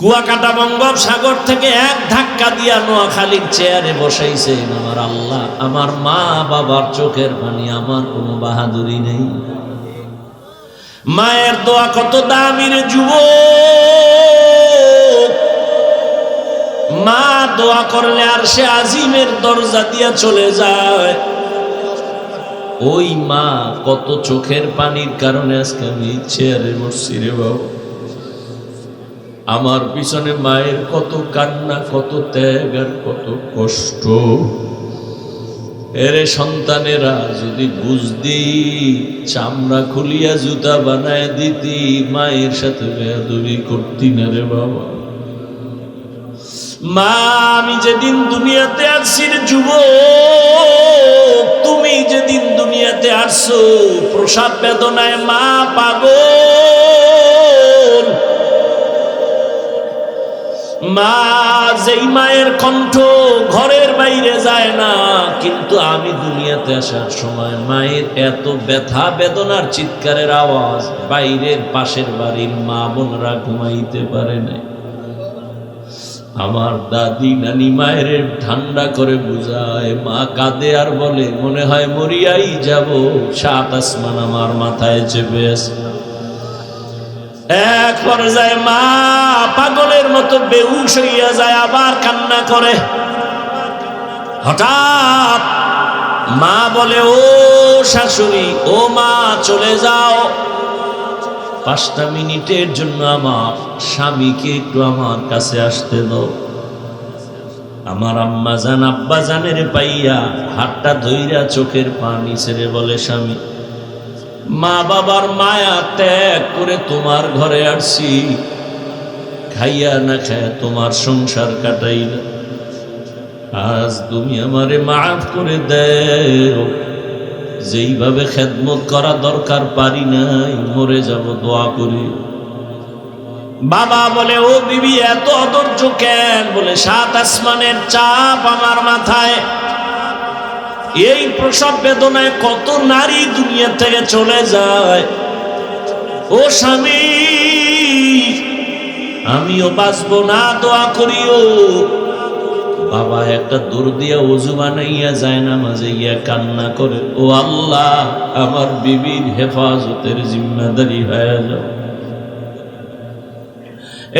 কুয়াকাটা বঙ্গোপসাগর থেকে এক ধাক্কা দিয়া নোয়াখালীর চেয়ারে বসাইছেন আমার আল্লাহ। আমার মা বাবার চোখের পানি, আমার কোনো বাহাদুরি নেই। মায়ের দোয়া কত দামি রে যুবক। মা দোয়া করলে আর সে আজিমের দরজা দিয়া চলে যায়। ওই মা কত চোখের পানির কারণে আজকে আমি চেয়ারে বসছি রে বাবা। আমার পিছনে মায়ের কত কান্না, কত ত্যাগ আর কত কষ্ট। এরে সন্তানেরা যদি বুঝদি, চামড়া খুলিয়া জুতা বানায় দিতি, মায়ের সাথে বেয়াদবি করতি না রে বাবা। মা আমি যেদিন দুনিয়াতে আসছি রে যুবক, তুমি যেদিন দুনিয়াতে আসছো প্রসাব বেদনায় মা পাগল। মা যেই মায়ের কণ্ঠ ঘরের বাইরে যায় না, কিন্তু আমি দুনিয়াতে আসার সময় মায়ের এত ব্যথা বেদনার চিৎকারের আওয়াজ বাইরের পাশের বাড়ির মা বোনরা ঘুমাইতে পারে না। আমার দাদি নানি মায়ের ঠান্ডা করে বুঝায়, মা কাঁদে আর বলে মনে হয় মরিয়াই যাব, সাত আসমান আমার মাথায় চেপে আছে। এক পর্যায়ে মা পাগলের মতো বেহুশ হইয়া যায়, আবার কান্না করে। হঠাৎ মা বলে, ও শাশুড়ি, ও মা চলে যাও, 5টা মিনিটের জন্য আমার স্বামীকে একটু আমার কাছে আসতে দাও। আমার আম্মা জান আব্বা জানের পাইয়া হাতটা ধইরা চোখের পানি ছেড়ে বলে, স্বামী, মা বাবার মায়া ত্যাগ করে তোমার ঘরে আসছি, খাইয়া না খায়া তোমার সংসার কাটাইলা, আজ তুমি আমারে মাফ করে দেও। যেইভাবে খেদমত করা দরকার পারি নাই, মরে যাব, দোয়া করি। বাবা বলে, ও বিবি এত অধৈর্য কেন? বলে, 7 আসমানের চাপ আমার মাথায়। এই প্রসব বেদনায় কত নারী দুনিয়া থেকে চলে যায়। ও স্বামী, আমিও বাঁচবো না, দোয়া করিও। বাবা একটা দূর দিয়া ওযু বানাইয়া যায় না, মাঝে গিয়া কান্না করে, ও আল্লাহ, আমার বিবির হেফাজতের জিম্মাদারি হয়ে যাও।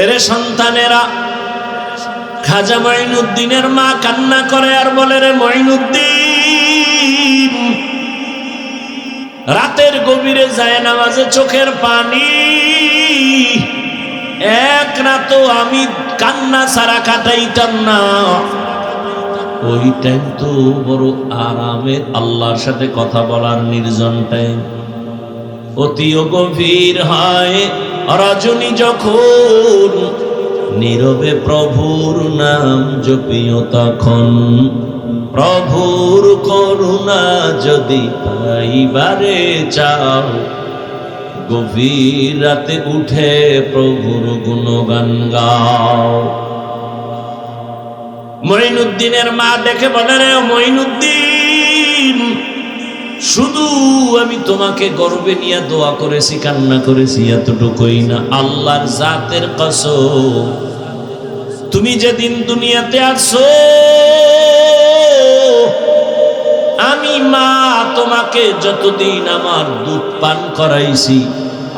এরে সন্তানেরা, খাজা মঈনুদ্দিনের মা কান্না করে আর বলে, রে মঈনুদ্দিন, রাতের গভীরে যায় নামাজে চোখের পানি, এক রাতও আমি কান্না ছাড়া কাটাইতাম না। ওই টাইম তো বড় আরামে আল্লাহর সাথে কথা বলার নির্জন টাইম। অতিও গভীর হয় রজনী যখন, নীরবে প্রভুর নাম জপিও তখন, প্রভুর করুণা যদি পাইবারে চাও, গভীর রাতে উঠে প্রভুর গুণগান গাও। মঈনুদ্দিনের মা দেখে বলে, রে মঈনুদ্দিন, শুধু আমি তোমাকে গর্বে নিয়ে দোয়া করেছি, কান্না করেছি, এতটুকুই না, আল্লাহর জাতের কসম, তুমি যেদিন দুনিয়াতে আসছো আমি মা তোমাকে যতদিন আমার দুধ পান করাইছি,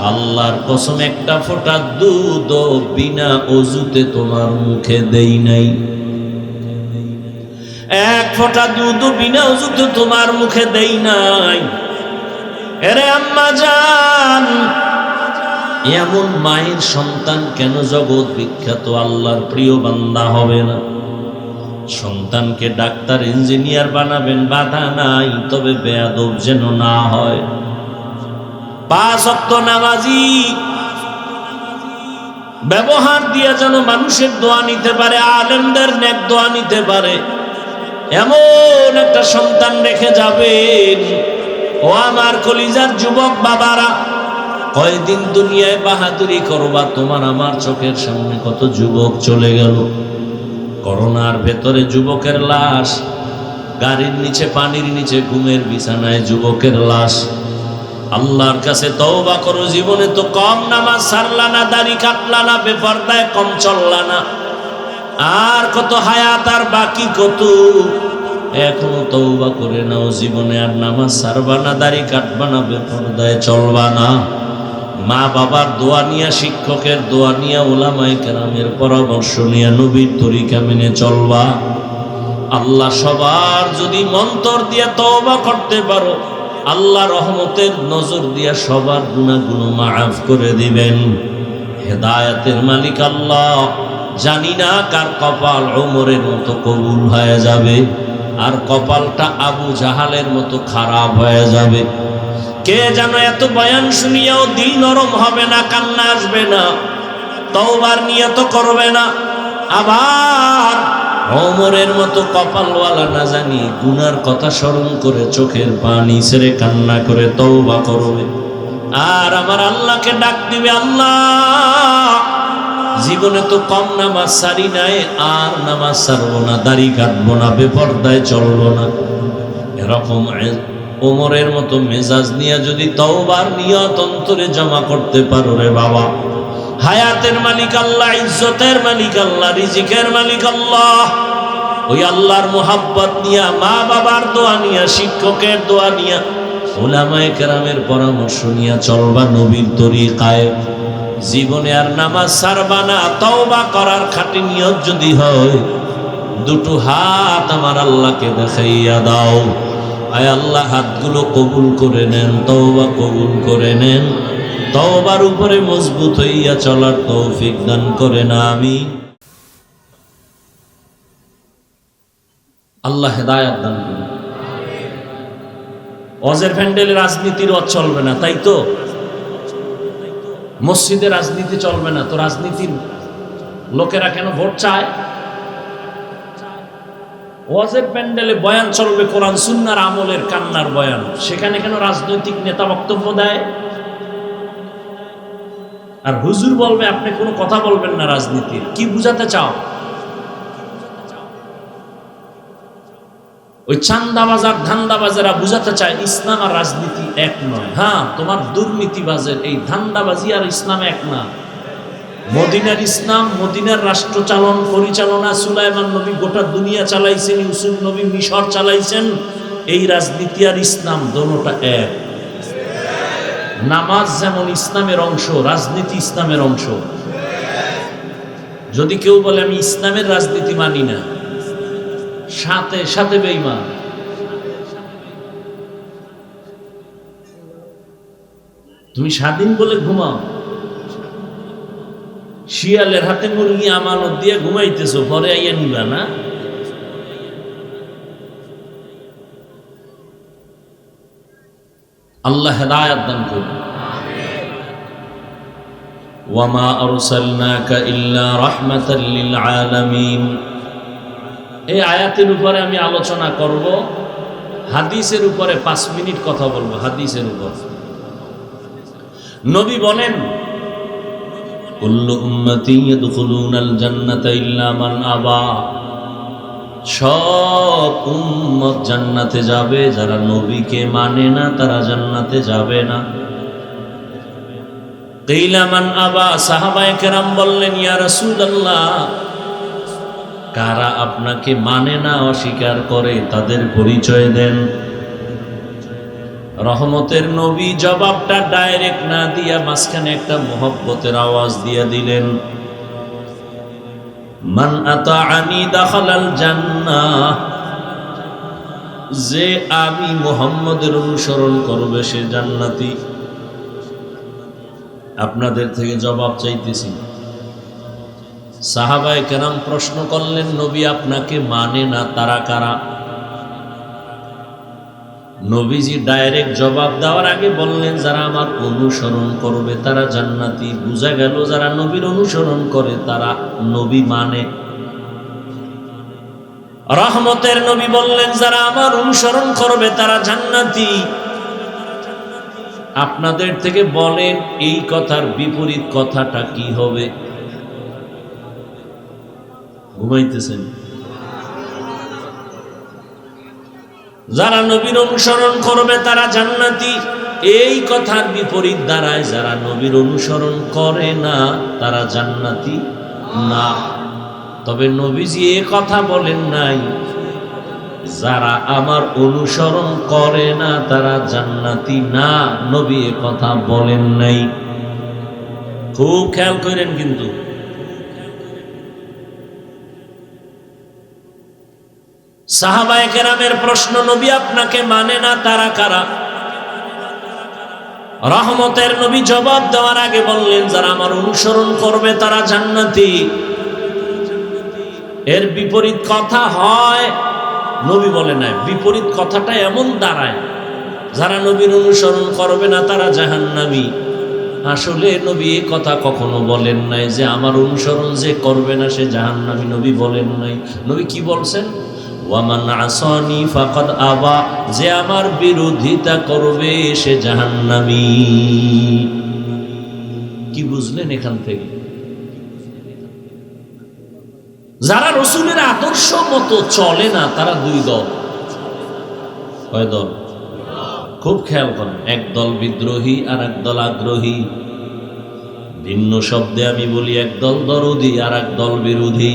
আল্লাহর কসম একটা ফোঁটা দুধ বিনা ওযুতে তোমার মুখে দেই নাই। এক ফোঁটা দুধ বিনা ওযুতে তোমার মুখে দেই নাই। এরে আম্মা জান, এমন মায়ের সন্তান কেন জগৎ বিখ্যাত আল্লাহর প্রিয় বান্দা হবে না? সন্তানকে ডাক্তার ইঞ্জিনিয়ার বানাবেন, বাধা নাই, তবে বেয়াদব যেন না হয়। 5 ওয়াক্ত নামাজি ব্যবহার দিয়ে যেন মানুষের দোয়া নিতে পারে, আলেমদের নেক দোয়া নিতে পারে, এমন একটা সন্তান রেখে যাবেন। ও আমার কলিজার যুবক বাবারা, কয়দিন দুনিয়ায় বাহাদুরি করবা? তোমার আমার চোখের সামনে কত যুবক চলে গেল। করোনার ভেতরে যুবকের লাশ, গাড়ির নিচে পানির নিচে ঘুমের বিছানায় যুবকের লাশ, আল্লাহর কাছে তওবা করো। জীবনে তো কম নামাজ ছাড়লা না, দাড়ি কাটলা না, বেপরদায় কম চললা না, আর কত হায়াত আর বাকি কত, এখনো তওবা করে নাও। জীবনে আর নামাজ ছাড়বা না, দাড়ি কাটবা না, বেপরদায় চলবা না। মা বাবার দোয়া নিয়া, শিক্ষকের দোয়া নিয়া, উলামায়ে কেরামের পরামর্শ নিয়া নবীর তরিকা মেনে চলবা। আল্লাহ সবার যদি মন্তর দিয়া তওবা করতে পারো, আল্লাহ রহমতের নজর দিয়া সবার গুনাহগুলো মাফ করে দিবেন। হেদায়েতের মালিক আল্লাহ। জানি না কার কপাল ওমরের মতো কবুল হয়ে যাবে, আর কপালটা আবু জাহালের মতো খারাপ হয়ে যাবে। কে যেন এত বয়ান শুনিয়াও দিল নরম হবে না, কান্না আসবে না, তওবার নিয়ত করবে না, আবার ওমরের মতো কপালওয়ালা না জানি গুনার কথা স্মরণ করে চোখের পানি ছেড়ে কান্না করে তওবা করবে, আর আমার আল্লাহকে ডাক দিবে, আল্লাহ জীবনে তো কম নামাজ সারি নাই, আর নামাজ ছাড়বো না, দাড়ি কাটবো না, বেপরদায় চলবো না। এরকম ওমরের মতো মেজাজ নিয়ে যদি তওবার নিয়ত অন্তরে জমা করতে পারো রে বাবা, হায়াতের মালিক আল্লাহ, ইজ্জতের মালিক আল্লাহ, রিজিকের মালিক আল্লাহ, ওই আল্লাহর মুহাব্বত নিয়া, মা বাবার দোয়া নিয়া, শিক্ষকের দোয়া নিয়া, উলামায়ে কেরামের পরামর্শ নিয়া চলবা নবীর তরিকায়। জীবনে আর নামাজ ছাড়বা না। তওবা করার খাঁটি নিয়ত যদি হয়, দুটো হাত আমার আল্লাহকে দেখাইয়া দাও। আয় আল্লাহ, হাতগুলো কবুল করে নেন, তওবা কবুল করে নেন, তওবার উপরে মজবুত হইয়া চলার তৌফিক দান করেন, আমিন। আল্লাহ হেদায়েত দান করুন। ওয়াজের প্যান্ডেলে রাজনীতির ওয়াজ চলবে না, তাই তো? মসজিদে রাজনীতি চলবে না, তো রাজনীতির লোকেরা কেন ভোট চায়? ওয়াজের প্যান্ডেলে বয়ান চলবে কোরআন সুন্নাহর আমলের কান্নার বয়ান, সেখানে কেন রাজনৈতিক নেতা বক্তব্য দেয়? আর হুজুর বলবে আপনি কোনো কথা বলবেন না রাজনীতির। কি বুঝাতে চাও? ওই চান্দাবাজার ধান্দাবাজেরা বুঝাতে চায় ইসলাম আর রাজনীতি এক নয়। হ্যাঁ, তোমার দুর্নীতিবাজের এই ধান্দাবাজি আর ইসলাম এক না। মদিনার ইসলাম, মদিনার রাষ্ট্র চালন পরিচালনা সুলাইমান নবী গোটা দুনিয়া চালাইছেন, ইউসুফ নবী মিশর চালাইছেন। এই রাজনীতি আর ইসলাম দোনোটা এক। নামাজ যেমন ইসলামের অংশ, রাজনীতি ইসলামের অংশ। যদি কেউ বলে আমি ইসলামের রাজনীতি মানি না, সাথে সাথে বেঈমান। তুমি স্বাধীন বলে ঘুমাও, শিয়ালের হাতে মুরগি আমানত দিয়ে ঘুমাইতেছো, পরে আইয়া নিবা না? আল্লাহ হেদায়েত দান করুন। ওয়ামা আরসালনাকা ইল্লা রাহমাতাল লিল আলামিন। এই আয়াতের উপরে আমি আলোচনা করব, হাদিসের উপরে 5 মিনিট কথা বলবো। হাদিসের উপর নবী বলেন, কুল্লু উম্মতি ইয়াদখুলুনাল জান্নাতা ইল্লা মান আবা। সব উম্মত জান্নাতে যাবে, যারা নবীকে মানে না তারা জান্নাতে যাবে না। কিলা মান আবা, সাহাবায়ে কেরাম বললেন, ইয়া রাসূলুল্লাহ, কারা আপনাকে মানে না, অস্বীকার করে, তাদের পরিচয় দেন। রহমতের নবী জবাবটা ডাইরেক্ট না দিয়া মাঝখানে একটা মুহাব্বতের আওয়াজ দিয়া দিলেন, মান আতাআনি দাখালাল জান্নাহ। যে আমি মুহাম্মদের অনুসরণ করবে সে জান্নাতি। আপনাদের থেকে জবাব চাইতেছি। সাহাবায়ে কেরাম প্রশ্ন করলেন, নবী আপনাকে মানে না তারা কারা? নবীজি ডাইরেক্ট জবাব দেওয়ার আগে বললেন, যারা আমার অনুসরণ করবে তারা জান্নাতি। বুঝা গেল যারা নবীর অনুসরণ করে তারা নবী মানে। রহমতের নবী বললেন, যারা আমার অনুসরণ করবে তারা জান্নাতি। আপনাদের থেকে বলেন এই কথার বিপরীত কথাটা কি হবে? ঘুমাইতেছেন? যারা নবীর অনুসরণ করবে তারা জান্নাতি, এই কথার বিপরীত দ্বারায় যারা নবীর অনুসরণ করে না তারা জান্নাতি না। তবে নবীজি এ কথা বলেন নাই যারা আমার অনুসরণ করে না তারা জান্নাতি না, নবী এ কথা বলেন নাই। খুব খেয়াল করেন। কিন্তু সাহাবায়ে কেরামের প্রশ্ন, নবী আপনাকে মানে না তারা কারা? রহমতের নবী জবাব দেওয়ার আগে বললেন যারা আমার অনুসরণ করবে তারা জান্নাতি। এর বিপরীত কথা হয়, নবী বলে নাই, বিপরীত কথাটা এমন দাঁড়ায় যারা নবীর অনুসরণ করবে না তারা জাহান্নামী। আসলে নবী এই কথা কখনো বলেন নাই যে আমার অনুসরণ যে করবে না সে জাহান্নামী, নবী বলেন নাই। নবী কি বলছেন? ওয়ামান আসানি ফাকাদ আবা, যে আমার বিরোধিতা করবে সে জাহান্নামী। কি বুঝলেন এখান থেকে? যারা রাসূলের আদর্শ মতো চলে না তারা দুই দল। কয় দল? খুব খেয়াল করেন। এক দল বিদ্রোহী আর এক দল আগ্রহী। ভিন্ন শব্দে আমি বলি, এক দল দরদি আর এক দল বিরোধী।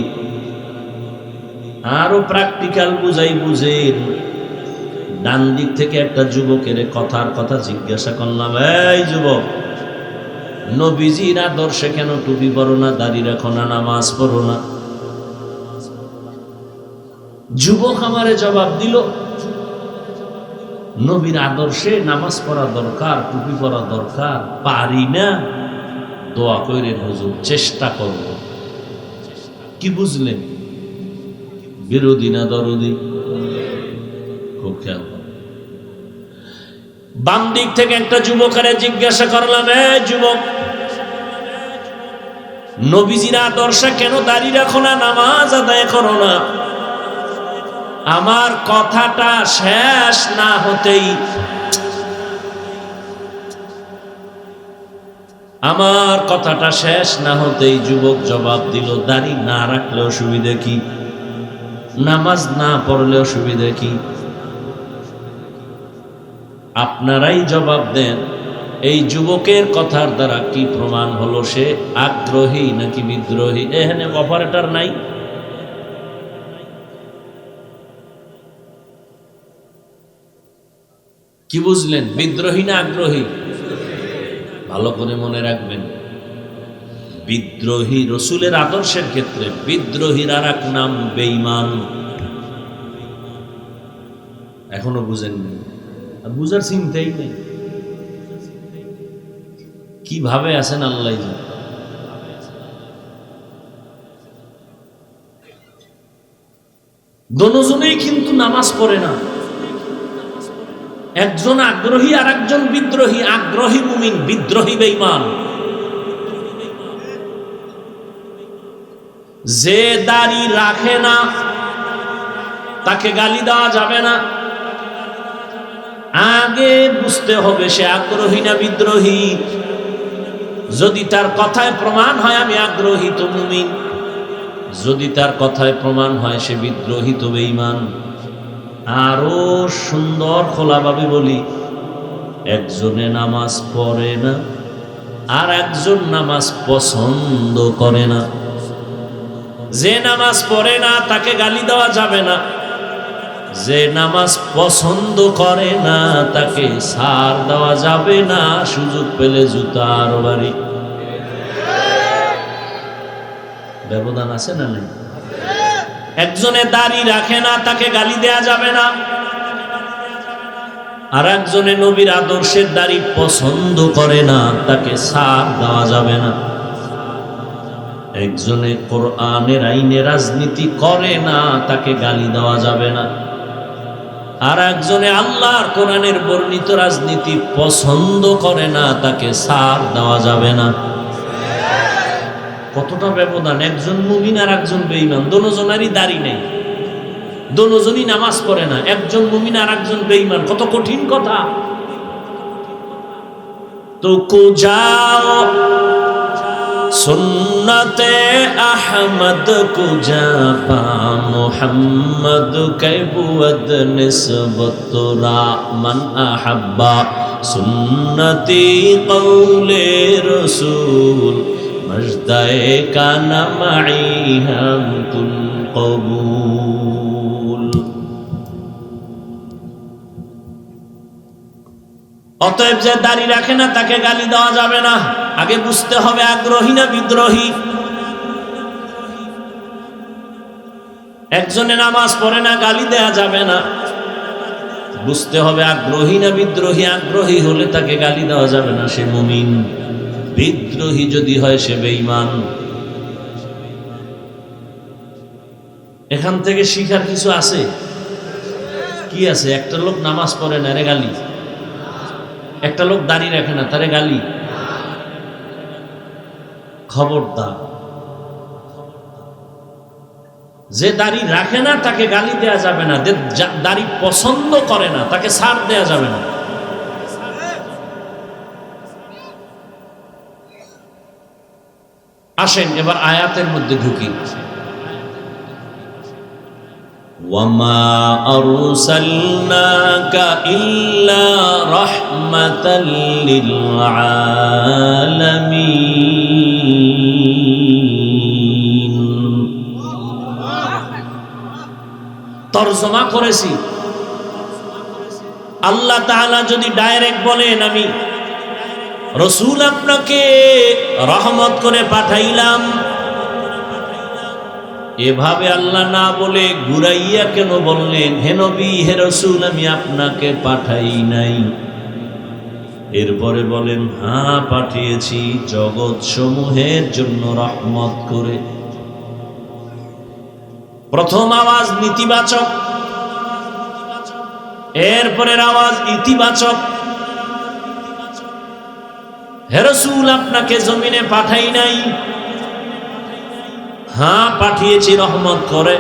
আরো প্র্যাকটিক্যাল বুঝাই বুঝেন। ডান দিক থেকে একটা যুবকের কথার কথা জিজ্ঞাসা করলাম, এই যুবক, নবীজির আদর্শে কেন টুপি পরো না, দাড়ি রাখো না, নামাজ পড়ো না? যুবক আমারে জবাব দিল, নবীর আদর্শে নামাজ পড়া দরকার, টুপি পরা দরকার, পারি না, দোয়া কইরেন হুজুর, চেষ্টা করব। কি বুঝলেন? বিরোধী না দরদি? খুব খেয়াল। বাম দিক থেকে একটা যুবকের জিজ্ঞাসা করলাম, যুবক, নবীজির আদর্শে কেন দাড়ি রাখো না, নামাজ আদায় করো না? আমার কথাটা শেষ না হতেই যুবক জবাব দিল, দাড়ি না রাখলে অসুবিধা কি, নামাজ না পড়লে অসুবিধা কি? আপনারাই জবাব দেন, এই যুবকের কথার দ্বারা কি প্রমাণ হলো সে আগ্রহী নাকি বিদ্রোহী? এখানে অপারেটর নাই। কি বুঝলেন? বিদ্রোহী না আগ্রহী? ভালো করে মনে রাখবেন, বিদ্রোহী রাসূলের আদর্শের ক্ষেত্রে বিদ্রোহীর আর এক নাম বেঈমান। এখনো বুঝেননি? বুঝার চিন্তাই নেই। কিভাবে আছেন আল্লাহ জানে। দুজনেই কিন্তু নামাজ পড়ে না। একজন আগ্রহী আর একজন বিদ্রোহী। আগ্রহী মুমিন, বিদ্রোহী বেঈমান। যে দাড়ি রাখে না তাকে গালি দেওয়া যাবে না। আগে বুঝতে হবে সে আগ্রহী না বিদ্রোহী। যদি তার কথায় প্রমাণ হয় আমি আগ্রহী তো মুমিন, যদি তার কথায় প্রমাণ হয় সে বিদ্রোহী তো বেঈমান। আরো সুন্দর খোলাভাবে বলি, একজনে নামাজ পড়ে না আর একজন নামাজ পছন্দ করে না। যে নামাজ পড়ে না তাকে গালি দেওয়া যাবে না, যে নামাজ পছন্দ করে না তাকে ছাড় দেওয়া যাবে না, সুযোগ পেলে জুতার বাড়ি। ব্যবধান আছে না নাই? একজনে দাড়ি রাখে না তাকে গালি দেয়া যাবে না, আর একজনে নবীর আদর্শের দাড়ি পছন্দ করে না তাকে ছাড় দেওয়া যাবে না। একজনে কোরআনের আইনে রাজনীতি করে না তাকে গালি দেওয়া যাবে না, আর একজনে আল্লাহর কোরআনের বর্ণিত রাজনীতি পছন্দ করে না তাকে ছাড় দেওয়া যাবে না। কতটা ব্যবধান! একজন মুমিন আর একজন বেঈমান, দুজনেরই দাড়ি নেই, দুজনই নামাজ পড়ে না, একজন মুমিন আর একজন বেঈমান। কত কঠিন কথা! তো যাও সুন্নতে আহমদ কুজা পা মুহাম্মদ কে বুদ নিসবত রা মান আহাব্বা সুন্নতি কওলে রসুল মজদায়ে কানা মাই হামতুল কবুল। অতএব যে দাড়ি রাখে না তাকে গালি দেওয়া যাবে না। আগে বুঝতে হবে আগ্রহী না বিদ্রোহী। একজনে নামাজ পড়ে না, গালি দেয়া যাবে না। বুঝতে হবে আগ্রহী না বিদ্রোহী। আগ্রহী হলে তাকে গালি দেওয়া যাবে না, সে মুমিন। বিদ্রোহী যদি হয় সে বেঈমান। এখান থেকে শিখার কিছু আছে। কি আছে? একটা লোক নামাজ পড়ে না, রে গালি। একটা লোক দাড়ি রাখে না, তারে গালি। খবরদার, যে দাড়ি রাখে না তাকে গালি দেয়া যাবে না। দাড়ি পছন্দ করে না তাকে ছাড় দেয়া যাবে না। আসেন এবার আয়াতের মধ্যে ঢুকি। ওয়ামা আরসালনাকা ইল্লা রাহমাতাল লিল আলামিন। তরজমা করেছি। আল্লাহ তাআলা যদি ডাইরেক্ট বলেন আমি রসুল আপনাকে রহমত করে পাঠাইলাম, এভাবে আল্লাহ না বলে ঘুরাইয়া কেন বললেন হে নবী হে রসুল আমি আপনাকে পাঠাই নাই? এরপরে বলেন হ্যাঁ পাঠিয়েছি জগৎ সমূহের জন্য রহমত করে। প্রথম আওয়াজ নীতিবাচক, এরপরের আওয়াজ ইতিবাচক। হে রাসূল আপনাকে জমিনে পাঠাই নাই, হ্যাঁ পাঠিয়েছি রহমত করে।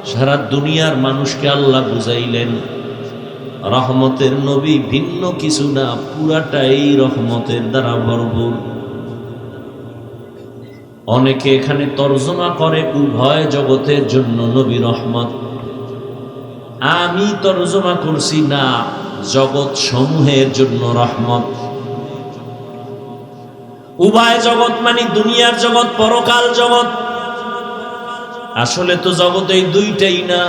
সারা দুনিয়ার মানুষকে আল্লাহ বুঝাইলেন রহমতের নবী ভিন্ন কিছু না, পুরাটাই রহমতের দ্বারা ভরপুর। অনেকে এখানে তর্জমা করে উভয় জগতের জন্য নবী রহমত। আমি তর্জমা করছি না জগৎ সমূহের জন্য রহমত। উভয় জগৎ মানে দুনিয়ার জগৎ, পরকাল জগৎ। আসলে তো জগৎ এই দুইটাই না,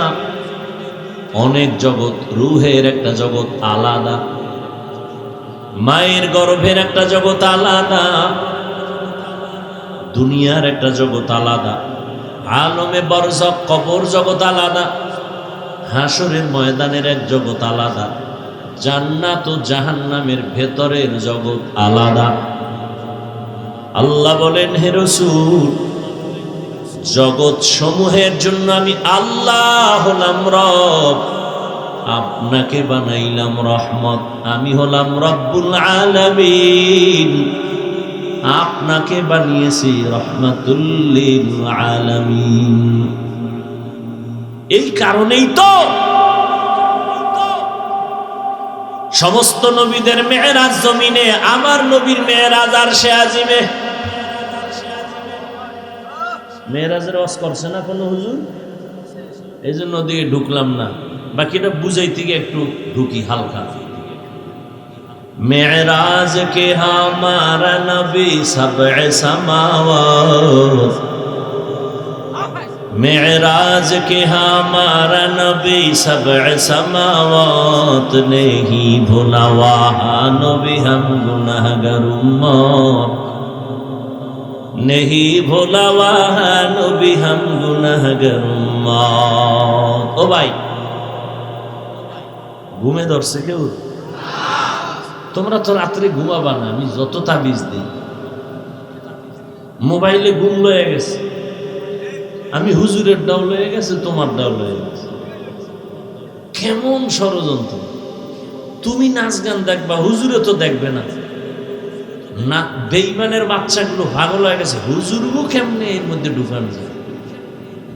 অনেক জগৎ। রুহের একটা জগৎ আলাদা, মায়ের গর্ভের একটা জগৎ আলাদা, দুনিয়ার একটা জগৎ আলাদা, আলমে বরজখ কবর জগৎ আলাদা, হাসরের ময়দানের এক জগৎ আলাদা, জান্নাত ও জাহান্নামের ভেতরের জগৎ আলাদা। আল্লাহ বলেন হে রাসূল জগৎ সমূহের জন্য আমি আল্লাহ হলাম রব, আপনাকে বানাইলাম রহমত। আমি হলাম রব্বুল আলামিন, আপনাকে বানিয়েছি রহমাতুল লিল আলামিন। এই কারণেই তো সমস্ত নবীদের মেরাজ জমিনে, আমার নবীর মেরাজ আরশে আজিমে। মেরাজের ওয়াজ করছে না কোনো হুজুর? এই জন্য দিয়ে ঢুকলাম না, বাকিটা বুঝাইতে গিয়ে একটু ঢুকি হালকা। মেরাজ কে হামারা নবী সবএ সামাওয়াত, मेराज के हमारा नबी सबअ समावात, नहीं भुला वहाँ नबी हम गुनाहगार उम्मत, नहीं भुला वहाँ नबी हम गुनाहगार उम्मत। ओ भाई ঘুমে ধরছে কেউ? তোমরা তো রাত্রে ঘুমাবা না, আমি যত তাবিজ দিই। মোবাইলে ঘুম লয়ে গেছে, আমি হুজুরের ডাউ লয়ে গেছে, তোমার ডাউ লয়ে গেছে। কেমন ষড়যন্ত্র! তুমি নাচ গান দেখবা, হুজুরে তো দেখবে না। না বেঈমানের বাচ্চাগুলো পাগল হয়ে গেছে, হুজুরগু কেমনে এর মধ্যে ঢুকানো যায়।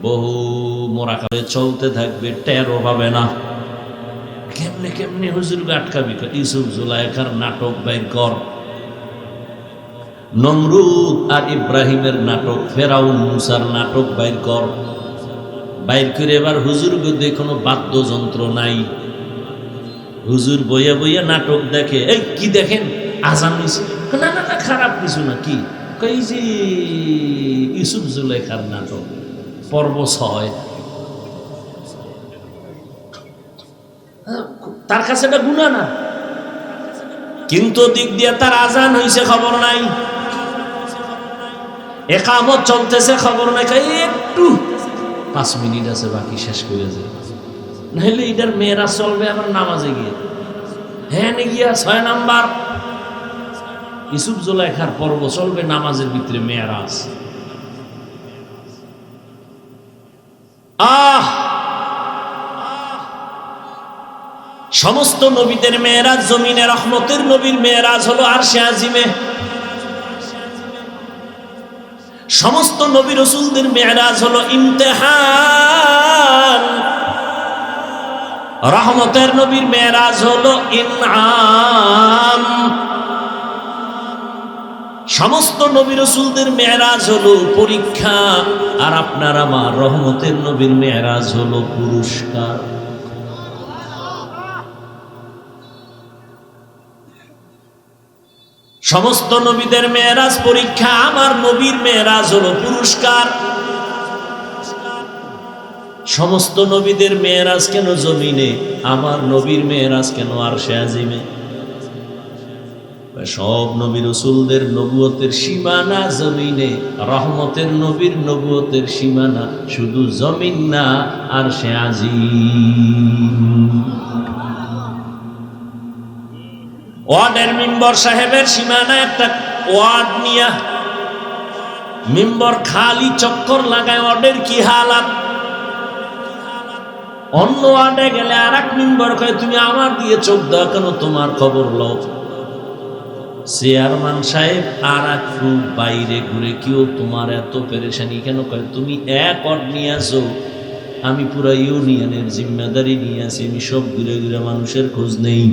বহু মোরাকাবে চলতে থাকবে, টেরও পাবে না। কেমনে কেমনে হুজুরকে আটকাবি? ইউসুফ জুলাইখার নাটক বাইর কর, নমরুদ আর ইব্রাহিমের নাটক, ফেরাউন মুসার নাটক বাইর কর। বাইর করে এবার হুজুর গদে কোনো বাদ্যযন্ত্র নাই, হুজুর বইয়া বইয়া নাটক দেখে। এই কি দেখেন? আজান হইছে। না না না, খারাপ কিছু না। কি? এই যে ইউসুফ জুলেখার নাটক পর্ব 6। তার কাছে এটা গুনাহ না, কিন্তু দিক দিয়ে তার আজান হইছে খবর নাই, একামত চলতেছে খবর নাই, একটু 5 মিনিট আছে বাকি শেষ করে যায়। নাহলে এটার মেয়েরা চলবে আবার নামাজে গিয়ে। হ্যাঁ গিয়া 6 নাম্বার ইউসুফ জুলাইখার পর্ব চলবে নামাজের ভিতরে মেয়েরাজ। সমস্ত নবীদের মেয়েরাজ জমিনে, রহমতের নবীর মেয়েরাজ হলো আরশে আজিমে। সমস্ত নবী রাসূলদের মেয়েরাজ হলো ইমতিহান। রহমতের নবীর মেয়েরাজ হলো ইনআম। সমস্ত নবী রাসূলদের মেয়েরাজ হলো পরীক্ষা, আর আপনার আমার রহমতের নবীর মেয়েরাজ হলো পুরস্কার। সমস্ত নবীদের মেয়েরাজ পরীক্ষা, আমার নবীর মেয়েরাজ হলো পুরস্কার। সমস্ত নবীদের মেয়েরাজ কেন জমিনে, আমার নবীর মেয়েরাজ কেন আরশে আজিমে? সব নবী রাসূলদের নবুয়তের সীমানা জমিনে, রহমতের নবীর নবুয়তের সীমানা শুধু জমিন না, আরশে আজিম। ওয়ার্ডের মিম্বর সাহেবের সীমানা একটা ওয়ার্ড নিয়া মিম্বর খালি চক্কর লাগায়, ওয়ার্ডের কি হালাত। অন্য ওয়ার্ডে গেলে আর এক মিম্বর কয় তুমি আমার দিয়ে চোখ দাও কেন, তোমার খবর লও। চেয়ারম্যান সাহেব আর একটু বাইরে ঘুরে, কেউ তোমার এত পেরেশানি কেন? কয় তুমি এক ওয়ার্ড নিয়ে আসো, আমি পুরা ইউনিয়নের জিম্মেদারি নিয়ে আসি, আমি সব ঘুরে ঘুরে মানুষের খোঁজ নেই।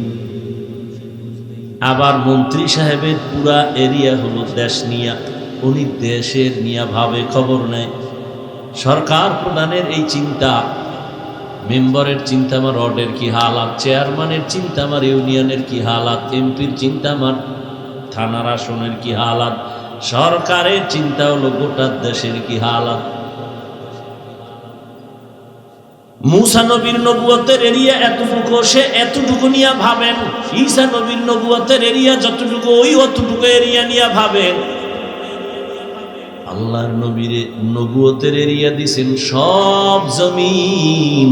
আবার মন্ত্রী সাহেবের পুরা এরিয়া হলো দেশ নিয়া, উনি দেশের নিয়া ভাবে, খবর নেয়। সরকার প্রধানের এই চিন্তা, মেম্বারের চিন্তা আমার ওয়ার্ডের কি হালাত, চেয়ারম্যানের চিন্তা আমার ইউনিয়নের কি হালাত, এমপির চিন্তা আমার থানার আসনের কি হালাত, সরকারের চিন্তা হলো গোটা দেশের কি হালাত। মুসা নবীর নবুয়তের এরিয়া এতটুকু, সে এতটুকু নিয়ে ভাবেন। ঈসা নবীর নবুয়তের এরিয়া যতটুকু, ওই অতটুকু এরিয়া নিয়ে ভাবেন। আল্লাহর নবীর নবুয়তের এরিয়া দিছেন সব জমিন।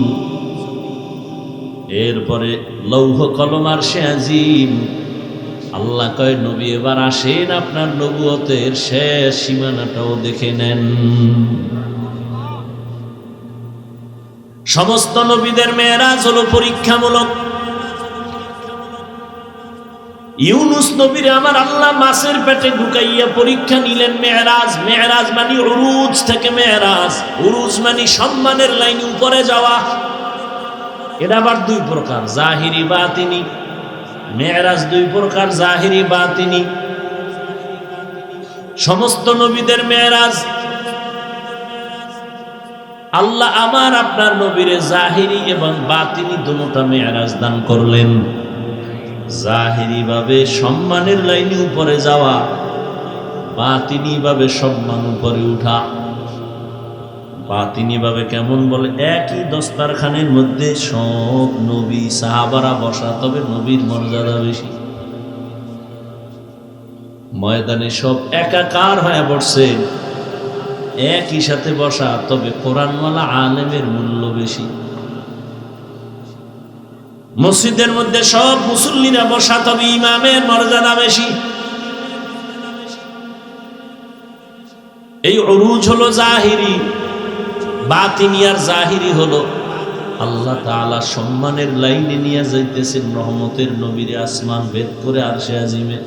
এরপরে লৌহ কলম আরশে আজিম। আল্লাহ কয় নবী এবার আসেন, আপনার নবুয়তের শেষ সীমানাটাও দেখে নেন। সমস্ত নবীদের মেয়েরাজ হলো পরীক্ষামূলক। ইউনুস নবীর আমার আল্লাহ মাছের পেটে ঢুকাইয়া পরীক্ষা নিলেন। মেয়েরাজ, মেয়েরাজ মানে উরুজ থেকে মেয়েরাজ, উরুজ মানে সম্মানের লাইনে উপরে যাওয়া। এটা আবার 2 প্রকার, জাহিরি বাতিনি। মেয়েরাজ 2 প্রকার, জাহিরি বাতিনি। সমস্ত নবীদের মেয়েরাজ আল্লাহ আমার আপনার নবীরে জাহিরি এবং বাতিনি দুটোটা মেয়েরাজ দান করলেন। জাহিরি ভাবে সম্মানের লাইনে উপরে যাওয়া, বাতিনি ভাবে সম্মান উপরে উঠা। বাতিনি ভাবে কেমন বলে, একই দস্তারখানের মধ্যে সব নবী সাহাবারা বসা, তবে নবীর মর্যাদা বেশি। ময়দানে সব একাকার হয়ে বসছে, একই সাথে বসা, তবে কোরআনওয়ালা আলেমের মূল্য বেশি। মসজিদের মধ্যে সব মুসল্লিরা বসা, তবে ইমামের মর্যাদা বেশি। এই উরুজ হলো জাহিরি। বাতিনি আর জাহিরি হলো আল্লাহ তাআলা সম্মানের লাইনে নিয়ে যাইতেছেন রহমতের নবীরে, আসমান ভেদ করে আরশে আজিমে।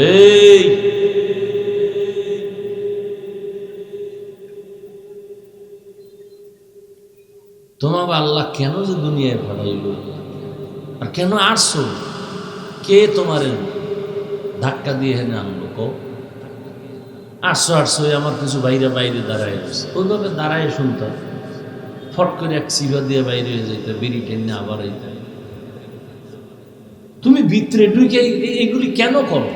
এই তোমাকে আল্লাহ কেন যে দুনিয়ায় পাঠাইল, আর কেন আসছো? কে তোমার ধাক্কা দিয়ে হেনে আনলো? কো আসছো আসছো, আমার কিছু বাইরে বাইরে দাঁড়ায় গেছে, ওইভাবে দাঁড়ায় শুনতাম। ফট করে এক সিভা দিয়ে বাইরে হয়ে যেত, বিড়ি টেনে আবার এইটা তুমি ভিতরে ঢুকে এগুলি কেন করো?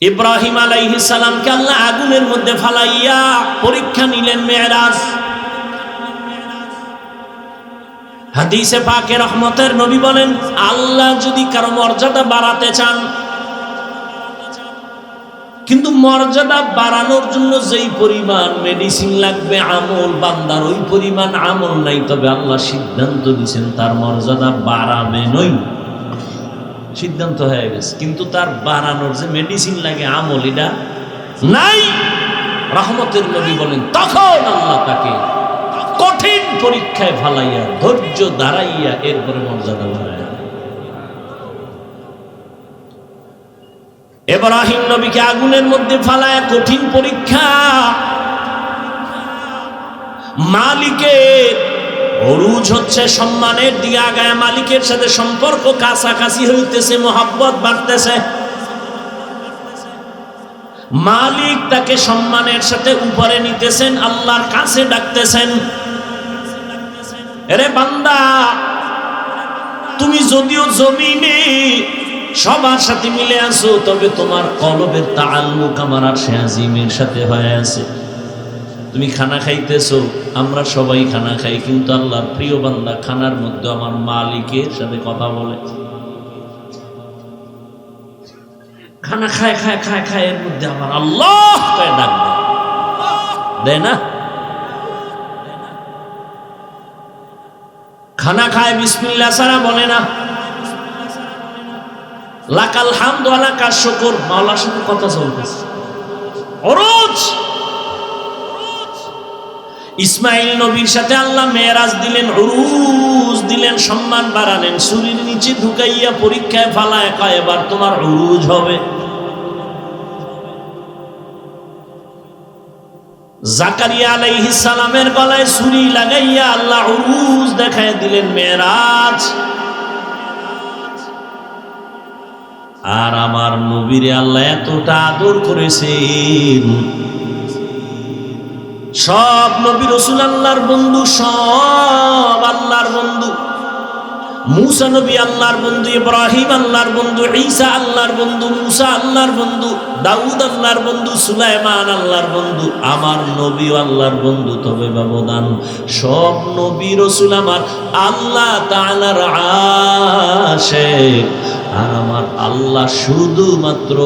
ইব্রাহিম আলাইহিস সালামকে আল্লাহ আগুনের মধ্যে ফালাইয়া পরীক্ষা নিলেন মেরাজ। হাদিসে পাকে রহমতের নবী বলেন, আল্লাহ যদি কারো মর্যাদা বাড়াতে চান, কিন্তু মর্যাদা বাড়ানোর জন্য যেই পরিমাণ মেডিসিন লাগবে আমল, বান্দার ওই পরিমাণ আমল নাই, তবে আল্লাহ সিদ্ধান্ত দিয়েছেন তার মর্যাদা বাড়াবে নই, সিদ্ধান্ত হয়ে গেছে। কিন্তু তার বাড়ানোর যে মেডিসিন লাগে আমল, এটা নাই। রহমতের নবী বলেন, তখন আল্লাহ তাকে কঠিন পরীক্ষায় ফালাইয়া ধৈর্য দাঁড়াইয়া এরপরে মর্যাদা বাড়ায়। ইব্রাহিম নবীকে আগুনের মধ্যে ফালায় কঠিন পরীক্ষা। মালিকের অরুজ হচ্ছে সম্মানের দিকে আগায়, মালিকের সাথে সম্পর্ক কাছাকাছি হইতেছে, মোহাব্বত বাড়তেছে। মালিক তাকে সম্মানের সাথে উপরে নিতেছেন, আল্লাহর কাছে ডাকতেছেন, এরে বান্দা, তুমি যদিও জমিনে সবার সাথে মিলে আছো, তবে তোমার কলবের তাআল্লুক আমার আরশে আজিমের সাথে হয়ে আছে। তুমি খানা খাইতেছো, আমরা সবাই খানা খাই, কিন্তু আল্লাহর প্রিয় বান্দা খানার মধ্যে আমার মালিকের সাথে কথা বলে। খানা খায় খায় খায় খায়, এর মধ্যে আমার আল্লাহ ডাক দেয় না? খানা খায় বিসমিল্লাহ ছাড়া বলে না। লাকাল হামদু ওয়া লাকাশ শুকর, মাওলার সাথে কথা চলতেছে। অরুজ ইসমাইল নবীর সাথে আল্লাহ মেরাজ দিলেন, উরুজ দিলেন, সম্মান বাড়ালেন। শরীর নিচে ঢুকাইয়া পরীক্ষায় ফালায়, কয় এবার তোমার উরুজ হবে। জাকারিয়া আলাইহিস সালামের গলায় ছুরি লাগাইয়া আল্লাহ উরুজ দেখায় দিলেন, মেরাজ। আর আমার নবীরে আল্লাহ এতটা আদর করেছেন, সব নবী রাসূল আল্লাহর বন্ধু, সব আল্লাহর বন্ধু। মুসা নবী আল্লাহর বন্ধু, ইব্রাহিম আল্লাহর বন্ধু, ঈসা আল্লাহর বন্ধু, মুসা আল্লাহর বন্ধু, দাউদ আল্লাহর বন্ধু, সুলাইমান আল্লাহর বন্ধু। আমার নবী আল্লাহর বন্ধু, তবে ব্যবধান, সব নবী রাসূল আমার আল্লাহ তাআলার আশিক, আর আমার আল্লাহ শুধুমাত্র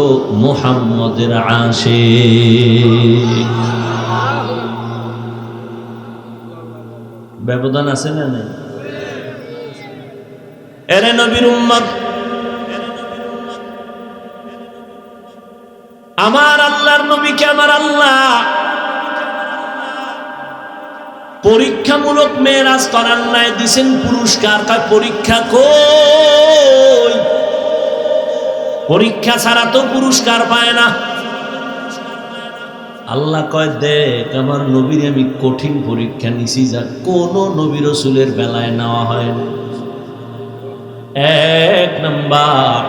মুহাম্মদের আশিক। ব্যবধান আছে না নাই? এরে নবীর উম্মত, আমার আল্লাহর নবীকে আমার আল্লাহ পরীক্ষামূলক মেরাজ করার নাই, দিছেন পুরস্কার। তার পরীক্ষা কই? পরীক্ষা ছাড়া তো পুরস্কার পায় না। আল্লাহ কয়, দেখ আমার নবীর আমি কঠিন পরীক্ষা নিছি, যা কোন নবী রাসূলের বেলায় নেওয়া হয় না। এক নাম্বার,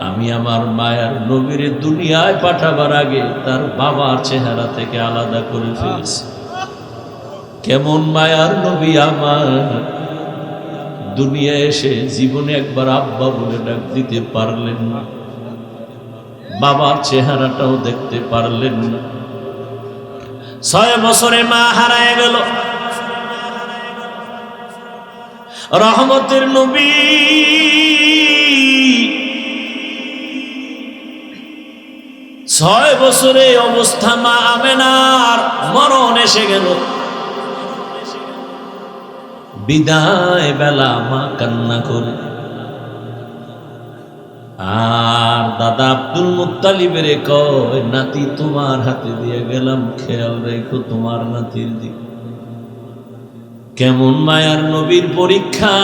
আমি আমার মায়ার নবীর দুনিয়ায় পাঠাবার আগে তার বাবার চেহারা থেকে আলাদা করে ফেলেছি। কেমন মায়ার নবী আমার, দুনিয়া এসে জীবনে একবার আব্বা বলে ডাক দিতে পারলেন না, বাবার চেহারাটাও দেখতে পারলেন না। 6 বছরে মা হারায় গেল। রহমতের নবী 6 বছরে অবস্থা মা আমেনার মরণ এসে গেল। বিদায় বেলা মা কান্না করে, আর দাদা আব্দুল মুত্তালিবের কয়, নাতি তোমার হাতে দিয়ে গেলাম, খেয়াল রেখো তোমার নাতির দিক। কেমন মায়ার নবীর পরীক্ষা!